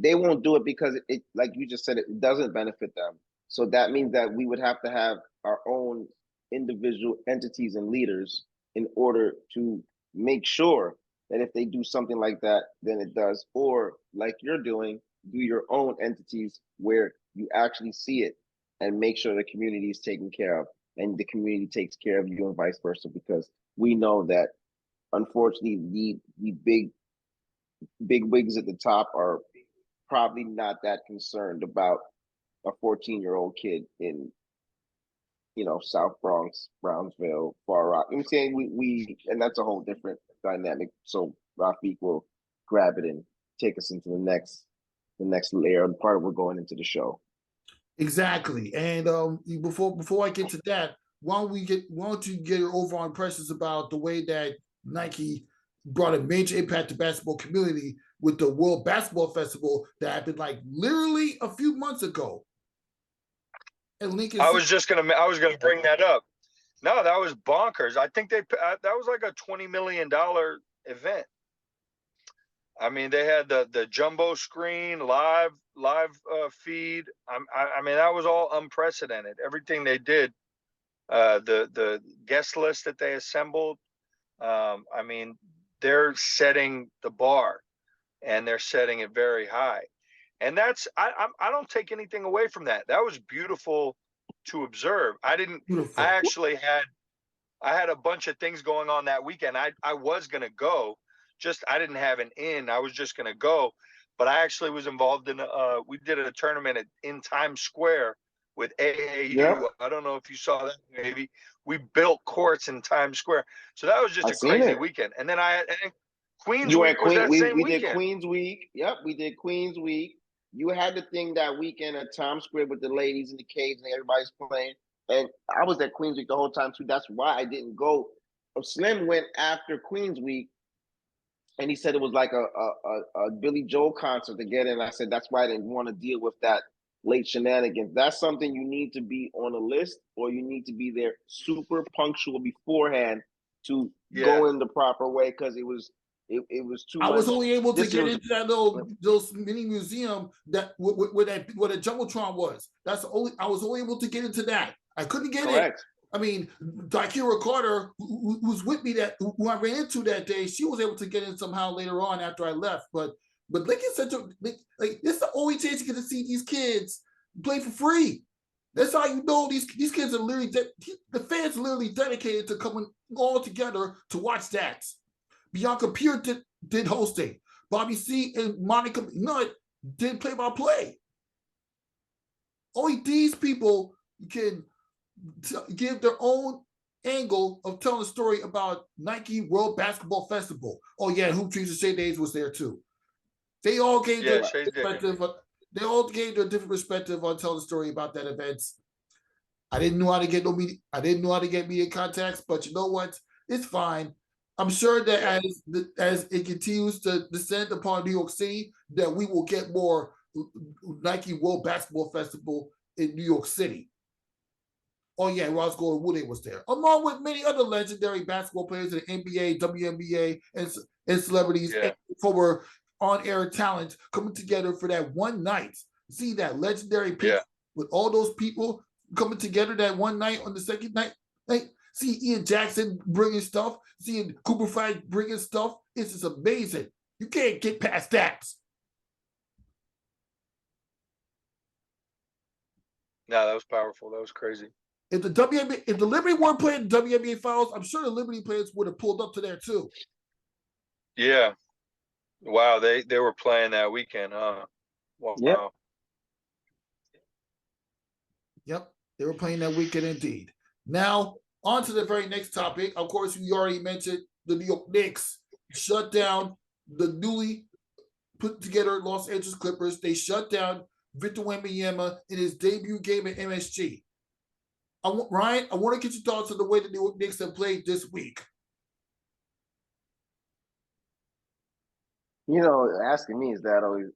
they won't do it because it, like you just said, it doesn't benefit them. So that means that we would have to have our own individual entities and leaders in order to make sure that if they do something like that, then it does. Or like you're doing, do your own entities where you actually see it and make sure the community is taken care of and the community takes care of you and vice versa, because we know that unfortunately the big wigs at the top are probably not that concerned about a 14-year-old kid in, you know, South Bronx, Brownsville, Far Rock. I'm saying and that's a whole different dynamic. So Rafique will grab it and take us into the next layer and part of we're going into the show. Exactly. And before I get to that, why don't you get your overall impressions about the way that Nike brought a major impact to basketball community with the World Basketball Festival that happened like literally a few months ago. And Lincoln I was gonna bring that up. No, that was bonkers. I think that was like a $20 million event. I mean, they had the jumbo screen, live feed. I mean, that was all unprecedented. Everything they did, the guest list that they assembled. I mean, they're setting the bar, and they're setting it very high. And I don't take anything away from that. That was beautiful to observe. beautiful. I had a bunch of things going on that weekend. I was gonna go, just I didn't have an in. I was just gonna go, but I actually was involved in we did a tournament in Times Square with AAU. Yep. I don't know if you saw that. Maybe we built courts in Times Square, so that was just a crazy weekend. And then Queensweek was that same weekend. We did Queensweek. Yep, we did Queensweek. You had the thing that weekend at Times Square with the ladies in the caves and everybody's playing. And I was at Queensweek the whole time too. That's why I didn't go. Slim went after Queensweek, and he said it was like a Billy Joel concert to get in. I said that's why I didn't want to deal with that late shenanigans. That's something you need to be on a list, or you need to be there super punctual beforehand to go in the proper way, because it was too much. I was only able to get into that little mini museum that where the jumbotron was. That's the only I was only able to get into that. I couldn't get in. I mean, Dykira Carter, who's with me who I ran into that day, she was able to get in somehow later on after I left. But Lincoln Center, like this is the only chance you get to see these kids play for free. That's how you know these kids are literally the fans are literally dedicated to coming all together to watch that. Bianca Pierre did hosting. Bobby C and Monica Nutt did play-by-play. Only these people can give their own angle of telling a story about Nike World Basketball Festival. Oh yeah, Hoop Dreams and Shea Days was there too. They all gave their perspective. They all gave their different perspective on telling the story about that event. I didn't know how to get media contacts, but you know what? It's fine. I'm sure that as it continues to descend upon New York City, that we will get more Nike World Basketball Festival in New York City. Oh yeah, Ross Gordon Woodard was there, along with many other legendary basketball players in the NBA, WNBA, and celebrities and former on-air talent coming together for that one night. See that legendary picture with all those people coming together that one night on the second night. See Ian Jackson bringing stuff, seeing Cooper Flag bringing stuff. It's just amazing. You can't get past that. No, that was powerful. That was crazy. If the Liberty weren't playing the WNBA Finals, I'm sure the Liberty players would have pulled up to there too. Yeah. Wow, they were playing that weekend, huh? Wow. Yep. Yep, they were playing that weekend indeed. Now, on to the very next topic. Of course, we already mentioned the New York Knicks shut down the newly put together Los Angeles Clippers. They shut down Victor Wambenyana in his debut game at MSG. Ryan, I want to get your thoughts on the way the New York Knicks have played this week. Asking me is that always,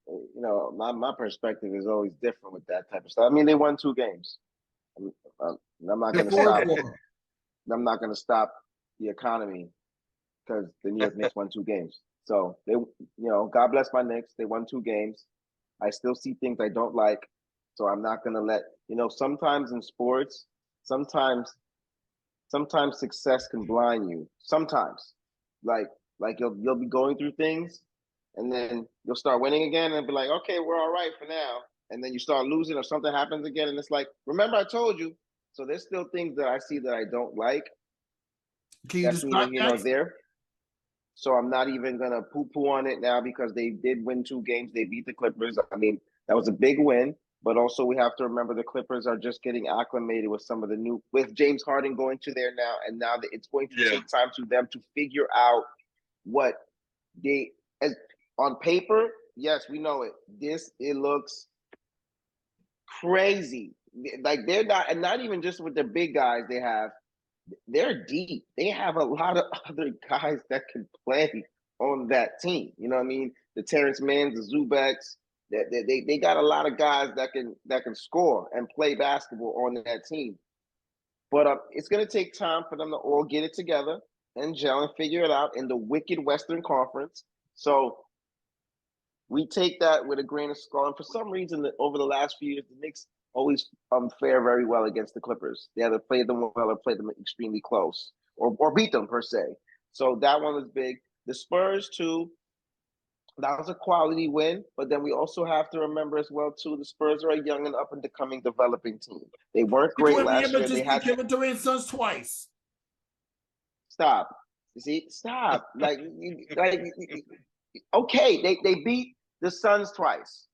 my perspective is always different with that type of stuff. I mean, they won 2 games. I'm not going to stop. I'm not going to stop the economy because the New York Knicks won 2 games. So they, God bless my Knicks. They won 2 games. I still see things I don't like, so I'm not going to let. Sometimes in sports, sometimes success can blind you. Sometimes, like you'll be going through things, and then you'll start winning again, and be like, okay, we're all right for now. And then you start losing, or something happens again, and it's like, remember I told you. So there's still things that I see that I don't like. Can you That's neither here nor there. So I'm not even gonna poo-poo on it now because they did win 2 games. They beat the Clippers. I mean, that was a big win. But also we have to remember the Clippers are just getting acclimated with some of the with James Harden going to there now, and now it's going to take time to them to figure out what as on paper. Yes, we know it. It looks crazy. Like they're not, and not even just with the big guys they have. They're deep. They have a lot of other guys that can play on that team. You know what I mean? The Terrence Manns, the Zubats. They got a lot of guys that can score and play basketball on that team. But it's going to take time for them to all get it together and gel and figure it out in the wicked Western Conference. So we take that with a grain of salt. And for some reason, over the last few years, the Knicks always fare very well against the Clippers. They either play them well or play them extremely close, or beat them per se. So that one was big. The Spurs too. That was a quality win, but then we also have to remember as well too. The Spurs are a young and up and coming developing team. They weren't great last year. They had Kevin Durant's sons twice. Stop. See, stop. Okay, they beat the Suns twice.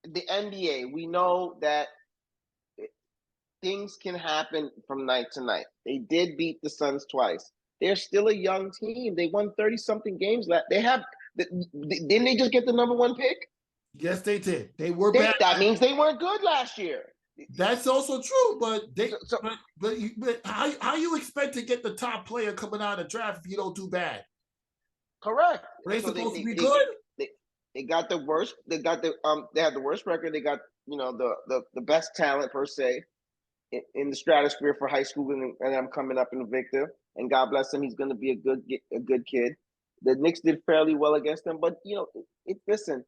The NBA, we know that things can happen from night to night. They did beat the Suns twice. They're still a young team. They won 30-something games. Didn't they just get the #1 pick? Yes, they did. They were bad. That means they weren't good last year. That's also true, but how you expect to get the top player coming out of the draft if you don't do bad? Correct. Are they supposed to be good? They got the worst. They had the worst record. They got the best talent per se in the stratosphere for high school, and I'm coming up in Victor. And God bless him, he's going to be a good kid. The Knicks did fairly well against them, but listen,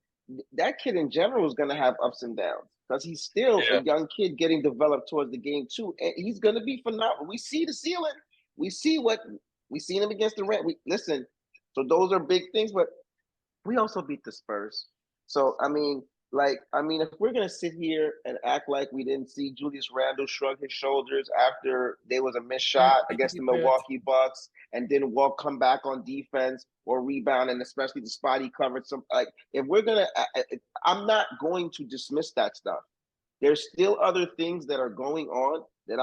that kid in general is going to have ups and downs because he's still a young kid getting developed towards the game too, and he's going to be phenomenal. We see the ceiling. We see him against the Rams. Listen, so those are big things, but we also beat the Spurs. So if we're gonna sit here and act like we didn't see Julius Randle shrug his shoulders after there was a missed shot against the Milwaukee Bucks and didn't come back on defense or rebound, and especially the spot he covered, if we're gonna, I'm not going to dismiss that stuff. There's still other things that are going on that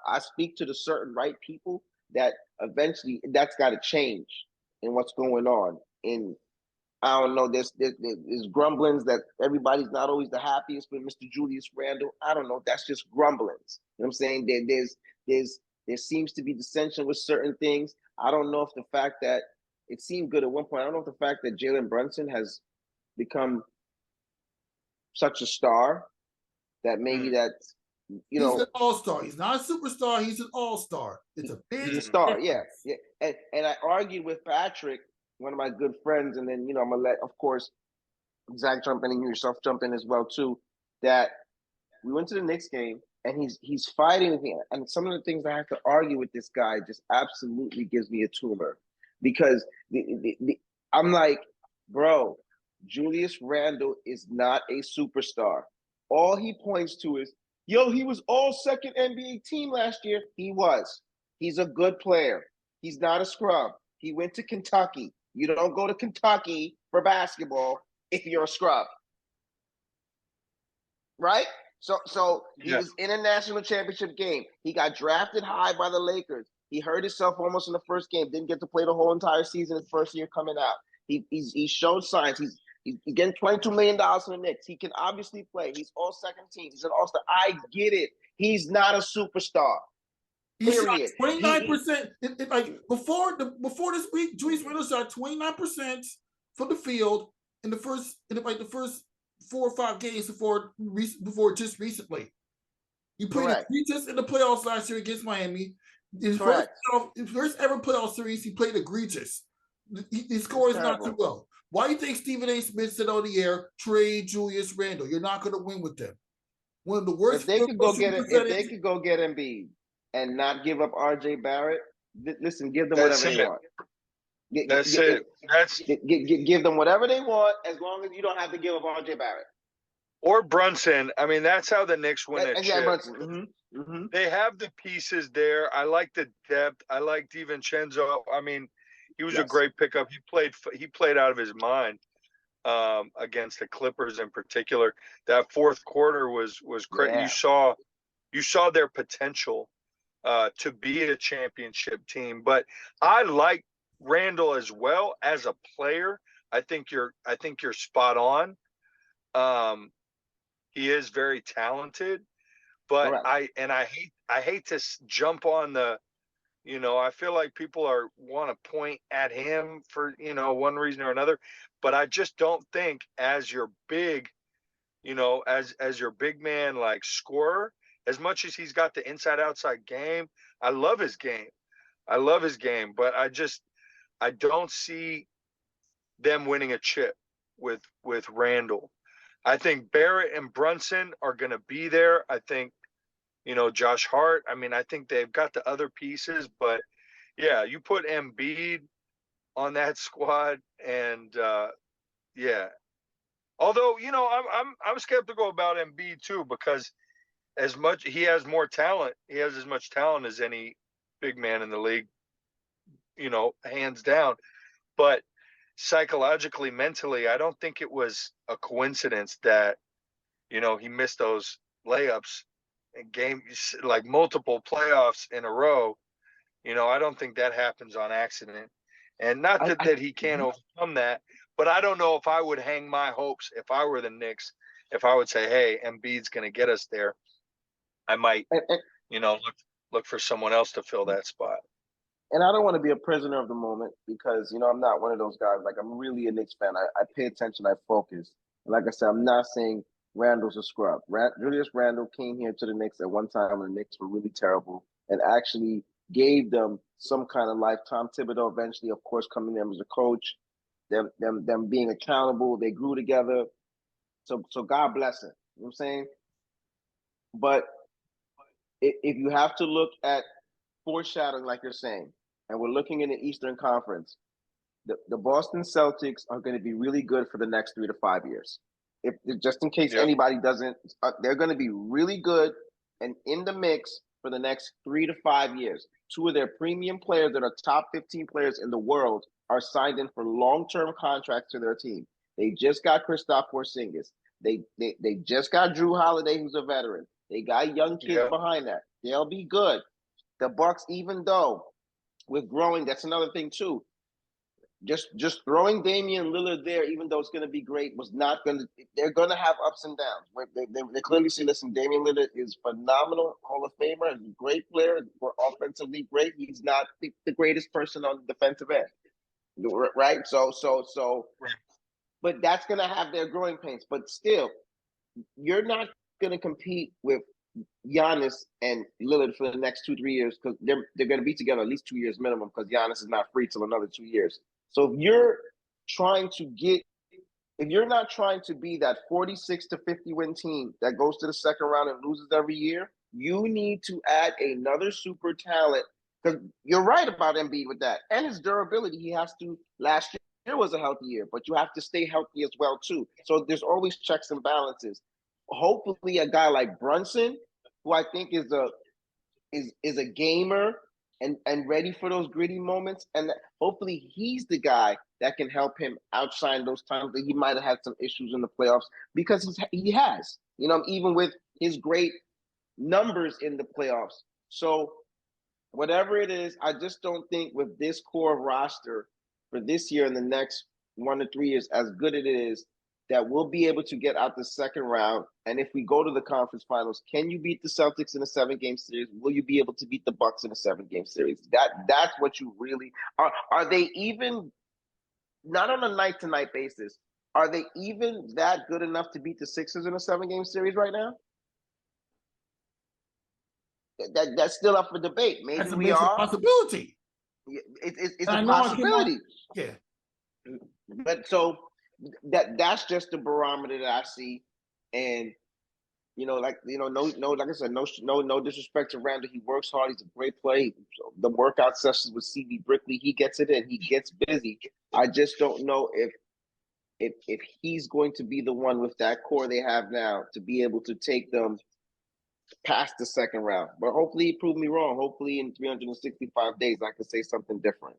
I speak to the certain right people that eventually that's got to change in what's going on in. I don't know. There's grumblings that everybody's not always the happiest with Mr. Julius Randle. I don't know. That's just grumblings. You know what I'm saying? There seems to be dissension with certain things. I don't know if the fact that it seemed good at one point. I don't know if the fact that Jalen Brunson has become such a star that maybe that's he's an all-star. He's not a superstar. He's an all-star. It's a big star. Yeah. And I argued with Patrick, one of my good friends, and then I'm gonna let, of course, Zach jump in and you yourself jump in as well too. That we went to the Knicks game and he's fighting with me, and some of the things I have to argue with this guy just absolutely gives me a tumor because I'm like, bro, Julius Randle is not a superstar. All he points to is Yo, he was all second NBA team last year. He was. He's a good player. He's not a scrub. He went to Kentucky. You don't go to Kentucky for basketball if you're a scrub. Right? So he was in a national championship game. He got drafted high by the Lakers. He hurt himself almost in the first game. Didn't get to play the whole entire season his first year coming out. He showed signs. He's getting $22 million from the Knicks. He can obviously play. He's all second team. He's an all-star. I get it. He's not a superstar. He shot Period. 29%. Like before this week, Julius Randle shot 29% from the field in the first 4 or 5 games before just recently. He played egregious in the playoffs last year against Miami. His first ever playoff series, he played egregious. His score is not too well. Why do you think Stephen A. Smith said on the air, trade Julius Randle? You're not going to win with them. One of the worst. If they could go get Embiid and not give up RJ Barrett, listen, give them whatever they want. Give them whatever they want as long as you don't have to give up RJ Barrett. Or Brunson. I mean, that's how the Knicks win a chip. Brunson. Mm-hmm. They have the pieces there. I like the depth. I like DiVincenzo. I mean, he was a great pickup. He played out of his mind against the Clippers in particular. That fourth quarter was great. Yeah. You saw their potential to be a championship team. But I like Randall as well as a player. I think you're spot on. He is very talented, but I hate to jump on the, I feel like people want to point at him for, one reason or another, but I just don't think as your big, as your big man, like scorer, as much as he's got the inside outside game, I love his game, but I don't see them winning a chip with Randall. I think Barrett and Brunson are going to be there. I think, Josh Hart. I mean, I think they've got the other pieces, but yeah, you put Embiid on that squad, and yeah. Although, I'm skeptical about Embiid too, because as much he has more talent, he has as much talent as any big man in the league, hands down. But psychologically, mentally, I don't think it was a coincidence that, he missed those layups in games, like multiple playoffs in a row. I don't think that happens on accident. And not that he can't overcome that, but I don't know if I would hang my hopes if I were the Knicks, if I would say, hey, Embiid's going to get us there. I might, look for someone else to fill that spot. And I don't want to be a prisoner of the moment because, I'm not one of those guys. Like, I'm really a Knicks fan. I pay attention. I focus. And like I said, I'm not saying Randall's a scrub. Julius Randle came here to the Knicks at one time when the Knicks were really terrible and actually gave them some kind of life. Tom Thibodeau eventually, of course, coming in as a coach, them being accountable. They grew together. So God bless him. You know what I'm saying? But if you have to look at foreshadowing, like you're saying, and we're looking in the Eastern Conference, the Boston Celtics are going to be really good for the next 3 to 5 years. If just in case anybody doesn't, they're going to be really good and in the mix for the next 3 to 5 years. 2 of their premium players that are top 15 players in the world are signed in for long-term contracts to their team. They just got Kristaps Porzingis. They just got Drew Holiday, who's a veteran. They got young kids behind that. They'll be good. The Bucks, even though with growing, that's another thing too. Just throwing Damian Lillard there, even though it's going to be great, was not going to. They're going to have ups and downs. They clearly see, listen, Damian Lillard is phenomenal, Hall of Famer, a great player, offensively great. He's not the greatest person on the defensive end, right? So, but that's going to have their growing pains. But still, you're not going to compete with Giannis and Lillard for the next 2-3 years because they're going to be together at least 2 years minimum because Giannis is not free till another 2 years. So if you're not trying to be that 46 to 50 win team that goes to the second round and loses every year, you need to add another super talent because you're right about Embiid with that and his durability. He has to. Last year was a healthy year, but you have to stay healthy as well too. So there's always checks and balances. Hopefully, a guy like Brunson who I think is a gamer and ready for those gritty moments. And hopefully he's the guy that can help him outshine those times that he might have had some issues in the playoffs, because he has, even with his great numbers in the playoffs. So whatever it is, I just don't think with this core roster for this year and the next 1 to 3 years, as good it is, that we'll be able to get out the second round. And if we go to the conference finals, can you beat the Celtics in a 7-game series? Will you be able to beat the Bucks in a 7-game series? That's what you really are. Are they even, not on a night-to-night basis, are they even that good enough to beat the Sixers in a 7-game series right now? That's still up for debate. Maybe that's a we major are. Possibility. It's a possibility. Yeah. But so that's just the barometer that I see. And like I said, no disrespect to Randall. He works hard. He's a great player. The workout sessions with CD Brickley, he gets it in. He gets busy. I just don't know if he's going to be the one with that core they have now to be able to take them past the second round. But hopefully he proved me wrong. Hopefully in 365 days I can say something different.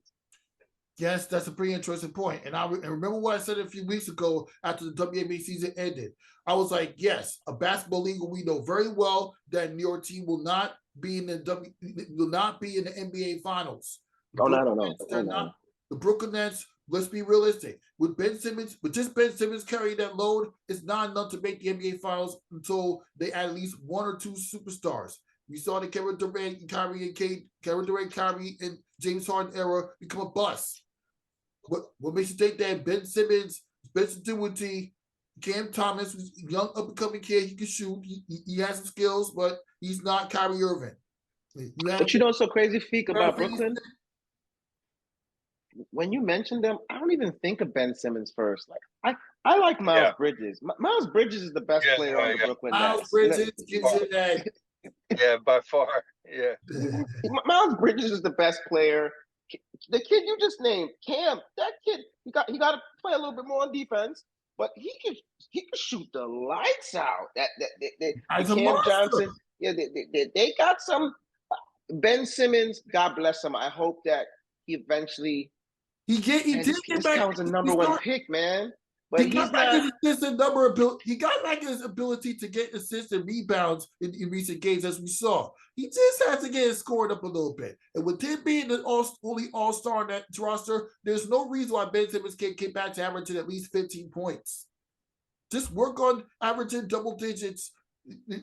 Yes, that's a pretty interesting point. And I remember what I said a few weeks ago after the WNBA season ended. I was like, yes, a basketball league we know very well that New York team will not be in the NBA Finals. The Brooklyn Nets, let's be realistic. With just Ben Simmons carrying that load, it's not enough to make the NBA Finals until they add at least 1 or 2 superstars. We saw the Kevin Durant, Kyrie, and James Harden era become a bust. What makes you think that Ben Simmons, Spencer Dinwiddie, Cam Thomas, who's a young up-and-coming kid, he can shoot, he has some skills, but he's not Kyrie Irving. But you know what's so crazy, Feek, about Brooklyn? When you mention them, I don't even think of Ben Simmons first. Like I like Miles Bridges. Miles Bridges is the best player on the Brooklyn Nets. Miles Bridges gives you that. Yeah, by far. Yeah. Miles Bridges is the best player. The kid you just named, Cam, that kid, he got to play a little bit more on defense, but he can shoot the lights out. Cam Johnson, they got some. Ben Simmons, God bless him. I hope that he eventually. He did get back. This was a number 1 pick, man. But he got back his assistant number ability. He got back his ability to get assists and rebounds in recent games, as we saw. He just has to get it scored up a little bit. And with him being the only all-star on that roster, there's no reason why Ben Simmons can't get back to averaging at least 15 points. Just work on averaging double digits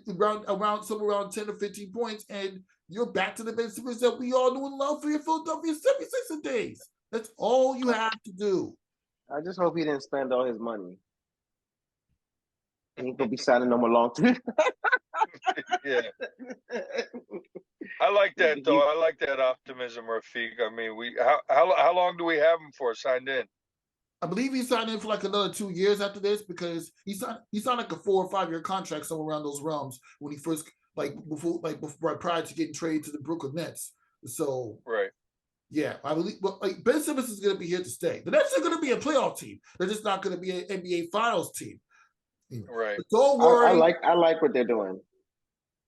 somewhere around 10 or 15 points, and you're back to the Ben Simmons that we all knew and loved for your Philadelphia 76ers days. That's all you have to do. I just hope he didn't spend all his money. He ain't gonna be signing no more long term. Yeah. I like that though. I like that optimism, Rafique. I mean, how long do we have him for signed in? I believe he signed in for like another 2 years after this, because he signed like a 4 or 5 year contract somewhere around those realms when he first before prior to getting traded to the Brooklyn Nets. So right. Yeah, I believe. Well, Ben Simmons is going to be here to stay. The Nets are going to be a playoff team. They're just not going to be an NBA Finals team. Right. But don't worry. I like what they're doing.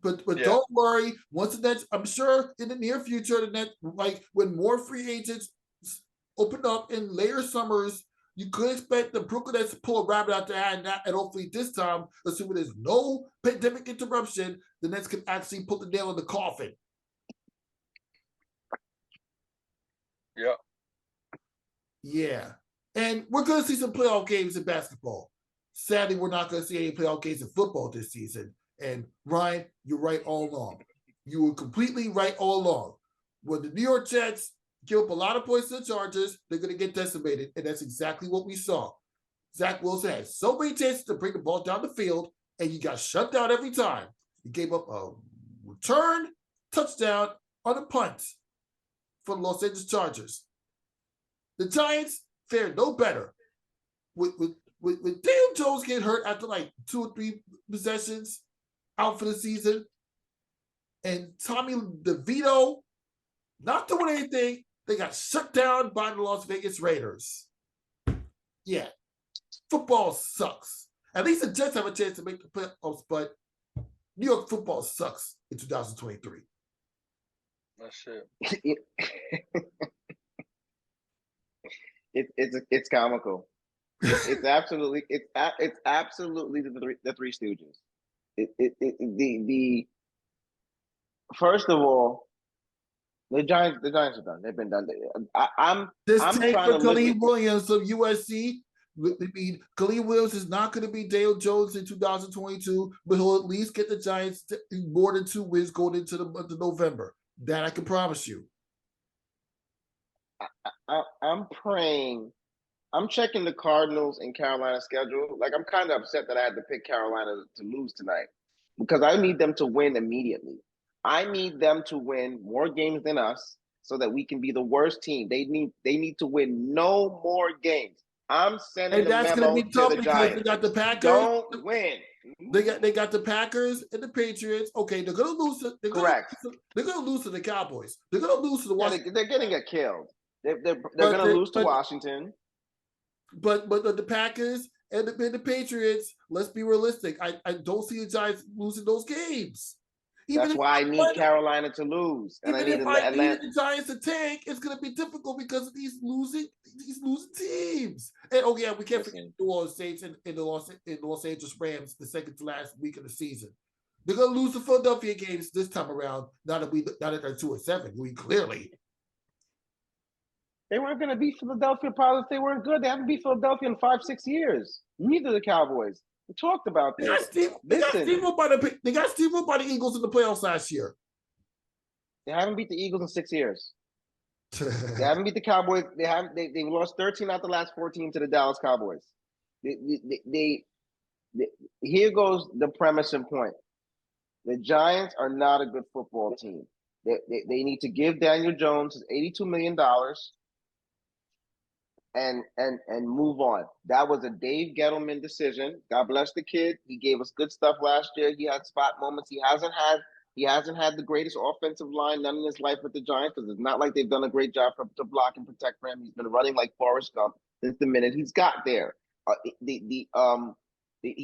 But don't worry. Once the Nets, I'm sure in the near future, the Nets, like when more free agents open up in later summers, you could expect the Brooklyn Nets to pull a rabbit out their hat, and hopefully this time, assuming there's no pandemic interruption, the Nets can actually put the nail in the coffin. Yeah. Yeah. And we're going to see some playoff games in basketball. Sadly, we're not going to see any playoff games in football this season. And Ryan, you're right all along. You were completely right all along. When the New York Jets give up a lot of points to the Chargers, they're going to get decimated. And that's exactly what we saw. Zak Wilson had so many chances to bring the ball down the field, and he got shut down every time. He gave up a return touchdown on a punt for the Los Angeles Chargers. The Giants fared no better. With Daniel Jones getting hurt after like 2 or 3 possessions out for the season, and Tommy DeVito not doing anything, they got shut down by the Las Vegas Raiders. Yeah, football sucks. At least the Jets have a chance to make the playoffs, but New York football sucks in 2023. That's it. It's comical. It's absolutely the Three Stooges. The first of all, the Giants are done. They've been done. I'm Tank trying for to live Khalil Williams of USC. I mean, Khalil Williams is not going to be Dale Jones in 2022, but he'll at least get the Giants more than 2 wins going into the month of November. That I can promise you. I'm praying. I'm checking the Cardinals and Carolina schedule. Like, I'm kind of upset that I had to pick Carolina to lose tonight because I need them to win immediately. I need them to win more games than us so that we can be the worst team. They need to win no more games. I'm sending And that's going to be tough because they got the Packers. Don't win. They got the Packers and the Patriots. Okay, they're going to lose. They're going to lose to the Cowboys. They're going to lose to the Washington. They're going to get killed. They're going to lose to Washington. But the Packers and the Patriots, let's be realistic. I don't see the Giants losing those games. That's why I need Carolina to lose. And even if I need the Giants to tank, it's going to be difficult because of these losing teams. And we can't forget New Orleans Saints and the Los Angeles Rams the second to last week of the season. They're going to lose the Philadelphia games this time around. Now that they're 2-7, we clearly. They weren't going to beat Philadelphia probably if they weren't good. They haven't beat Philadelphia in 5-6 years. Neither the Cowboys. We talked about this. They got steamrolled by the Eagles in the playoffs last year. They haven't beat the Eagles in 6 years. They haven't beat the Cowboys. They lost 13 out the last 14 to the Dallas Cowboys. Here goes the premise and point. The Giants are not a good football team. They need to give Daniel Jones his $82 million and move on. That was a Dave Gettleman decision. God bless the kid. He gave us good stuff last year. He had spot moments. He hasn't had the greatest offensive line none in his life with the Giants because it's not like they've done a great job to block and protect for him. He's been running like Forrest Gump since the minute he's got there. He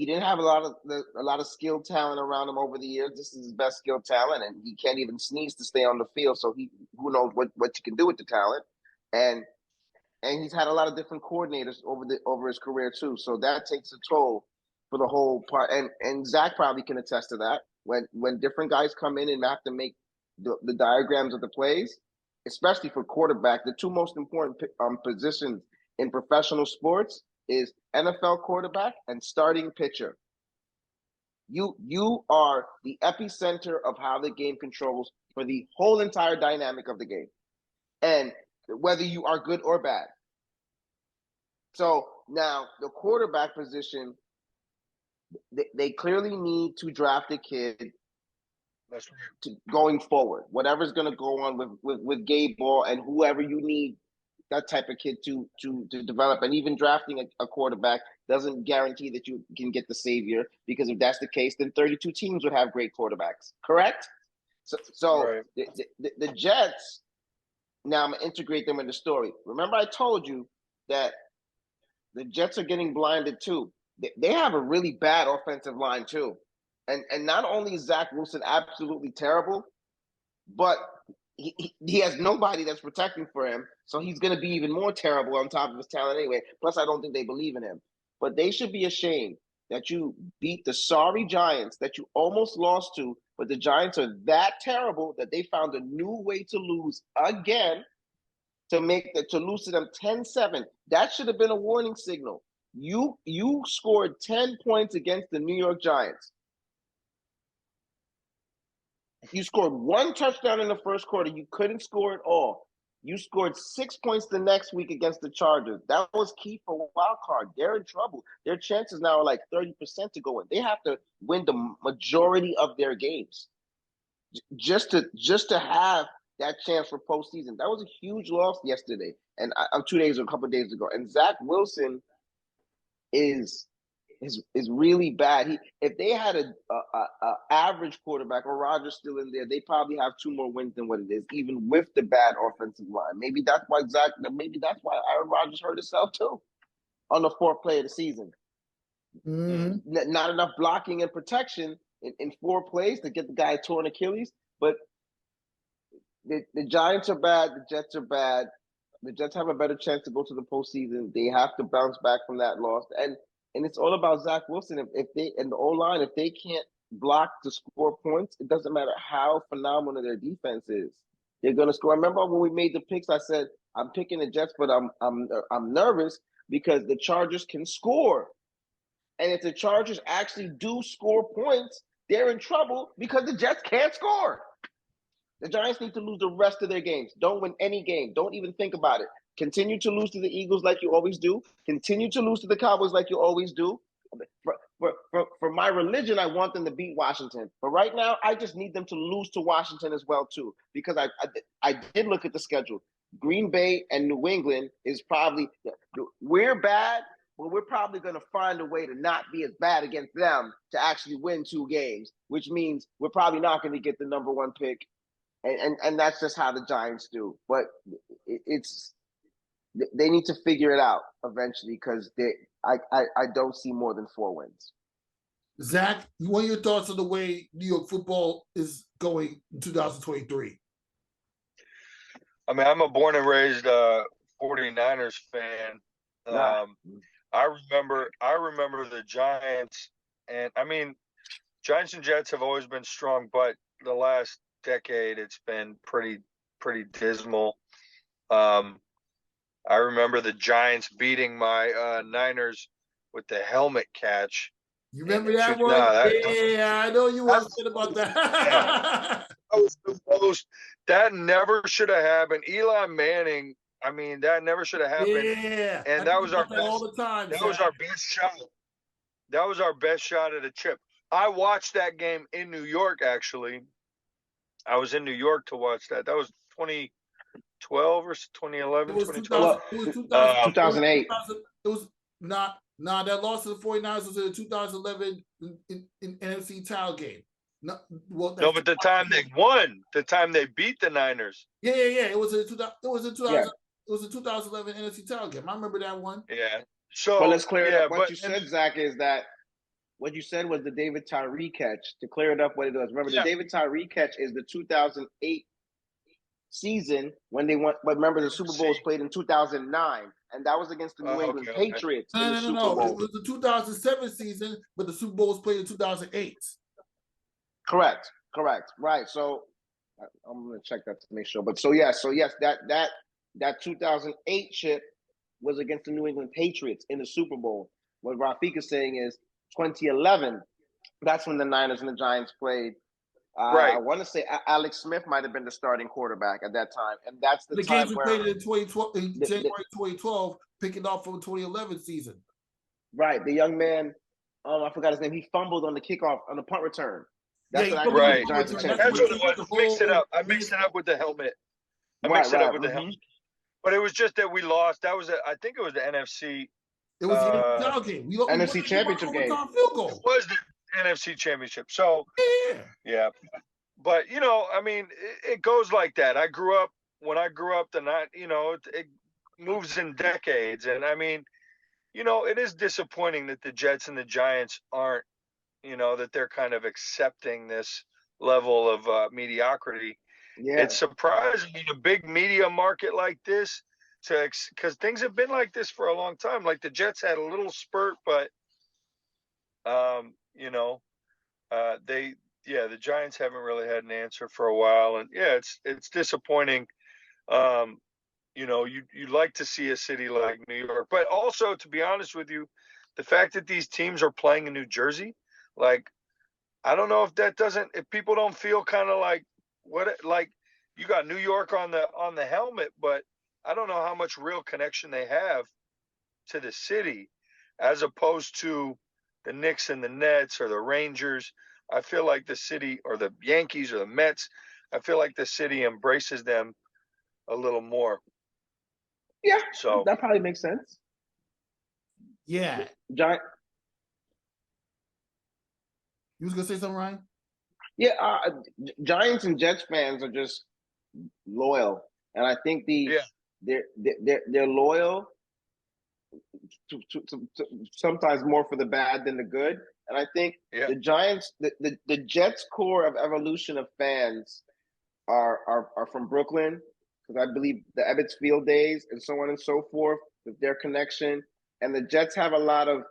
didn't have a lot of skilled talent around him over the years. This is his best skilled talent, and he can't even sneeze to stay on the field. So who knows what you can do with the talent, and he's had a lot of different coordinators over his career too. So that takes a toll for the whole part. And Zach probably can attest to that. When different guys come in and have to make the diagrams of the plays, especially for quarterback, the two most important positions in professional sports is NFL quarterback and starting pitcher. You are the epicenter of how the game controls for the whole entire dynamic of the game, and whether you are good or bad. So now the quarterback position, they clearly need to draft a kid. That's right. Going forward, whatever's going to go on with Gabe Ball and whoever you need that type of kid to develop, and even drafting a quarterback doesn't guarantee that you can get the savior, because if that's the case, then 32 teams would have great quarterbacks, correct? So right. the Jets, now I'm going to integrate them in the story. Remember I told you that the Jets are getting blinded too. They have a really bad offensive line too. And not only is Zach Wilson absolutely terrible, but he has nobody that's protecting for him, so he's going to be even more terrible on top of his talent anyway. Plus, I don't think they believe in him. But they should be ashamed that you beat the sorry Giants that you almost lost to, but the Giants are that terrible that they found a new way to lose again, to lose to them 10-7. That should have been a warning signal. You scored 10 points against the New York Giants. You scored one touchdown in the first quarter. You couldn't score at all. You scored 6 points the next week against the Chargers. That was key for wild card. They're in trouble. Their chances now are like 30% to go in. They have to win the majority of their games just to have that chance for postseason. That was a huge loss yesterday, and a couple of days ago. And Zach Wilson is really bad. If they had a average quarterback or Rodgers still in there, they probably have 2 more wins than what it is, even with the bad offensive line. Maybe that's why Aaron Rodgers hurt himself too on the 4th play of the season. Mm-hmm. Not enough blocking and protection in 4 plays to get the guy torn Achilles. But the Giants are bad. The Jets are bad. The Jets have a better chance to go to the postseason. They have to bounce back from that loss. And it's all about Zach Wilson. If they and the O-line, if they can't block to score points, it doesn't matter how phenomenal their defense is. They're gonna score. I remember when we made the picks, I said I'm picking the Jets, but I'm nervous because the Chargers can score. And if the Chargers actually do score points, they're in trouble because the Jets can't score. The Giants need to lose the rest of their games. Don't win any game. Don't even think about it. Continue to lose to the Eagles like you always do. Continue to lose to the Cowboys like you always do. For my religion, I want them to beat Washington. But right now, I just need them to lose to Washington as well, too. Because I did look at the schedule. Green Bay and New England is probably – we're bad, but we're probably going to find a way to not be as bad against them to actually win 2 games, which means we're probably not going to get the number 1 pick. And that's just how the Giants do. But they need to figure it out eventually because I don't see more than 4 wins. Zach, what are your thoughts on the way New York football is going in 2023? I mean, I'm a born and raised 49ers fan. I remember the Giants, and I mean, Giants and Jets have always been strong, but the last decade it's been pretty dismal. I remember the Giants beating my Niners with the helmet catch. You remember that one? Yeah, I know you were upset about that. That was the most. That never should have happened. Eli Manning. I mean, that never should have happened. Yeah, and that was our best, all the time. That was our best shot. That was our best shot at a chip. I watched that game in New York. Actually, I was in New York to watch that. That was 2012 or 2011, 2012. It was 2008. It was not. Nah, that loss to the 49ers was in the 2011 in NFC title game. No, but the time they won, the time they beat the Niners. Yeah. It was in 2011 NFC title game. I remember that one. Yeah. So well, let's clear it up. What you said, Zach, is that what you said was the David Tyree catch. To clear it up, what it was. Remember, the David Tyree catch is the 2008 season when they won. But remember, the Super Bowl was played in 2009. And that was against the New England Patriots. No. It was the 2007 season, but the Super Bowl was played in 2008. Correct. Right. So I'm going to check that to make sure. But yes, that 2008 chip was against the New England Patriots in the Super Bowl. What Rafique is saying is 2011. That's when the Niners and the Giants played. Right. I want to say Alex Smith might have been the starting quarterback at that time, and that's the time games where played in 2012, in January 2012, picking off from the 2011 season. Right, the young man, I forgot his name. He fumbled on the kickoff on the punt return. That's what right. That's what it was. I mixed it up with the helmet. But it was just that we lost. That was I think it was the NFC. It was the NFL game. NFC Championship game. Field goal. It was the NFC Championship. So yeah. But I mean, it goes like that. When I grew up, it moves in decades, and I mean, it is disappointing that the Jets and the Giants aren't, that they're kind of accepting this level of mediocrity. Yeah. It's surprising in a big media market like this, because things have been like this for a long time. Like the Jets had a little spurt, but the Giants haven't really had an answer for a while, and it's disappointing. You'd like to see a city like New York, but also, to be honest with you, the fact that these teams are playing in New Jersey, like, I don't know if people don't feel kind of like you got New York on the helmet, but I don't know how much real connection they have to the city as opposed to the Knicks and the Nets or the Rangers. I feel like the city, or the Yankees or the Mets, I feel like the city embraces them a little more. Yeah, so that probably makes sense. Yeah. Giant. You was gonna say something, Ryan? Yeah, Giants and Jets fans are just loyal, and I think they're loyal sometimes more for the bad than the good. And I think the Giants, the Jets core of evolution of fans are from Brooklyn, because I believe the Ebbets Field days and so on and so forth, with their connection. And the Jets have a lot of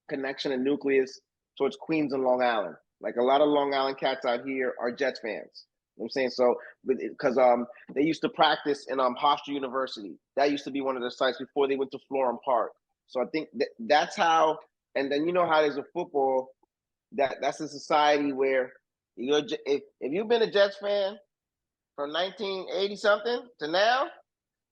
connection and nucleus towards Queens and Long Island. Like a lot of Long Island cats out here are Jets fans. You know what I'm saying? So, because they used to practice in Hofstra University. That used to be one of the sites before they went to Florham Park. So I think that's how. And then you know how there's a football that's a society where if you've been a Jets fan from 1980 something to now,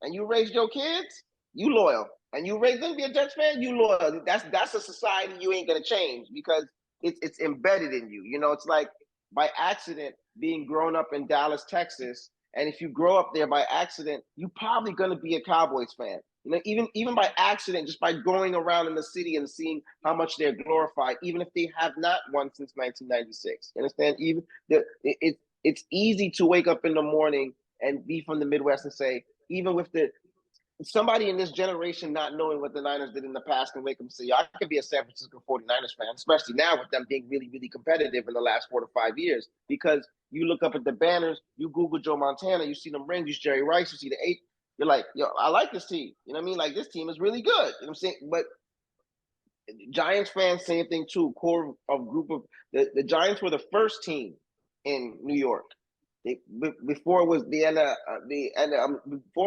and you raised your kids, you loyal. And you raise them to be a Jets fan, you loyal. That's a society you ain't gonna change, because it's embedded in you. You know, it's like by accident being grown up in Dallas, Texas, and if you grow up there by accident, you're probably gonna be a Cowboys fan. You know, even by accident, just by going around in the city and seeing how much they're glorified, even if they have not won since 1996. You understand? It's easy to wake up in the morning and be from the Midwest and say, even with somebody in this generation not knowing what the Niners did in the past can wake up and say, I could be a San Francisco 49ers fan, especially now with them being really, really competitive in the last 4 to 5 years. Because you look up at the banners, you Google Joe Montana, you see them rings, you see Jerry Rice, you see the 8. You're like, yo, I like this team. You know what I mean? Like, this team is really good. You know what I'm saying? But Giants fans, same thing too. Core of group of the Giants were the first team in New York. Before it was before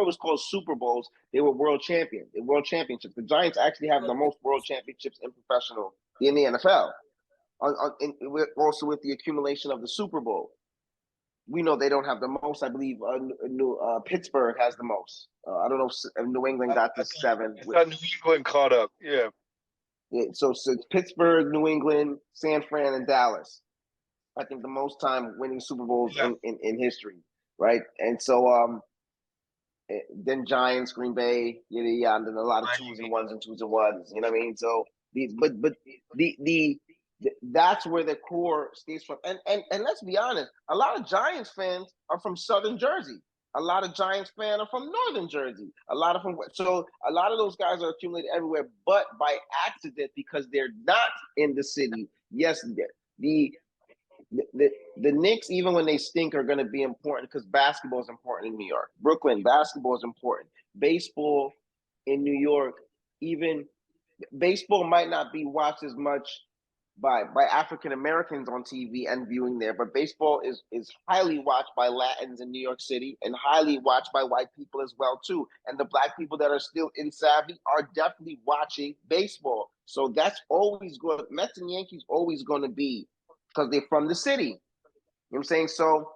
it was called Super Bowls, they were world championships. The Giants actually have the most world championships in the NFL. Also with the accumulation of the Super Bowl, we know they don't have the most. I believe Pittsburgh has the most. I don't know if New England got to 7. New England caught up. Yeah. So it's Pittsburgh, New England, San Fran, and Dallas. I think the most time winning Super Bowls in history, right? And so then Giants, Green Bay, and then a lot of 2s and 1s and 2s and 1s. You know what I mean? So that's where the core stays from. And let's be honest, a lot of Giants fans are from Southern Jersey. A lot of Giants fans are from Northern Jersey. So a lot of those guys are accumulated everywhere, but by accident, because they're not in the city. Yes, the Knicks, even when they stink, are going to be important because basketball is important in New York. Brooklyn, basketball is important. Baseball in New York, even baseball might not be watched as much by African Americans on TV and viewing there, but baseball is highly watched by Latins in New York City and highly watched by white people as well too. And the black people that are still in savvy are definitely watching baseball. So that's always good. Mets and Yankees always going to be, because they're from the city. You know what I'm saying? So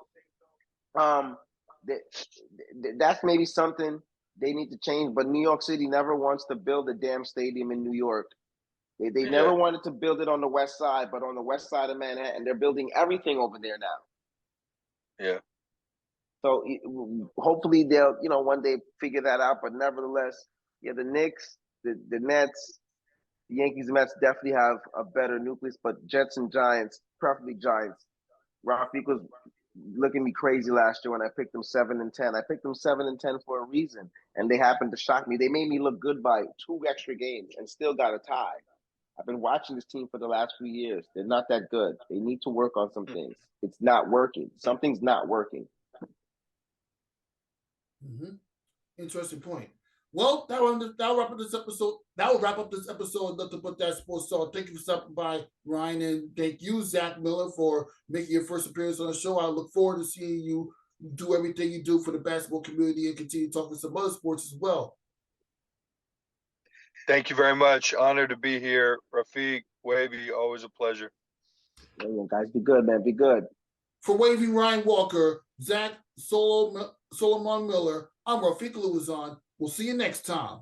that's maybe something they need to change. But New York City never wants to build a damn stadium in New York. They never wanted to build it on the west side, but on the west side of Manhattan, they're building everything over there now. Yeah. So hopefully they'll, one day figure that out. But nevertheless, the Knicks, the Nets, the Yankees and Mets definitely have a better nucleus, but Jets and Giants, preferably Giants. Rafique was looking at me crazy last year when I picked them 7-10. I picked them 7-10 for a reason, and they happened to shock me. They made me look good by 2 extra games and still got a tie. I've been watching this team for the last few years. They're not that good. They need to work on some things. It's not working. Something's not working. Mm-hmm. Interesting point. Well, that'll wrap up this episode. That will wrap up this episode of Nothing But That Sports Talk. Thank you for stopping by, Ryan, and thank you, Zak Miller, for making your first appearance on the show. I look forward to seeing you do everything you do for the basketball community and continue talking some other sports as well. Thank you very much. Honored to be here. Rafique, Wavy, always a pleasure. Yeah, guys, be good, man. Be good. For Wavy, Ryan Walker, Zek Solomon Miller, I'm Rafique Louison. We'll see you next time.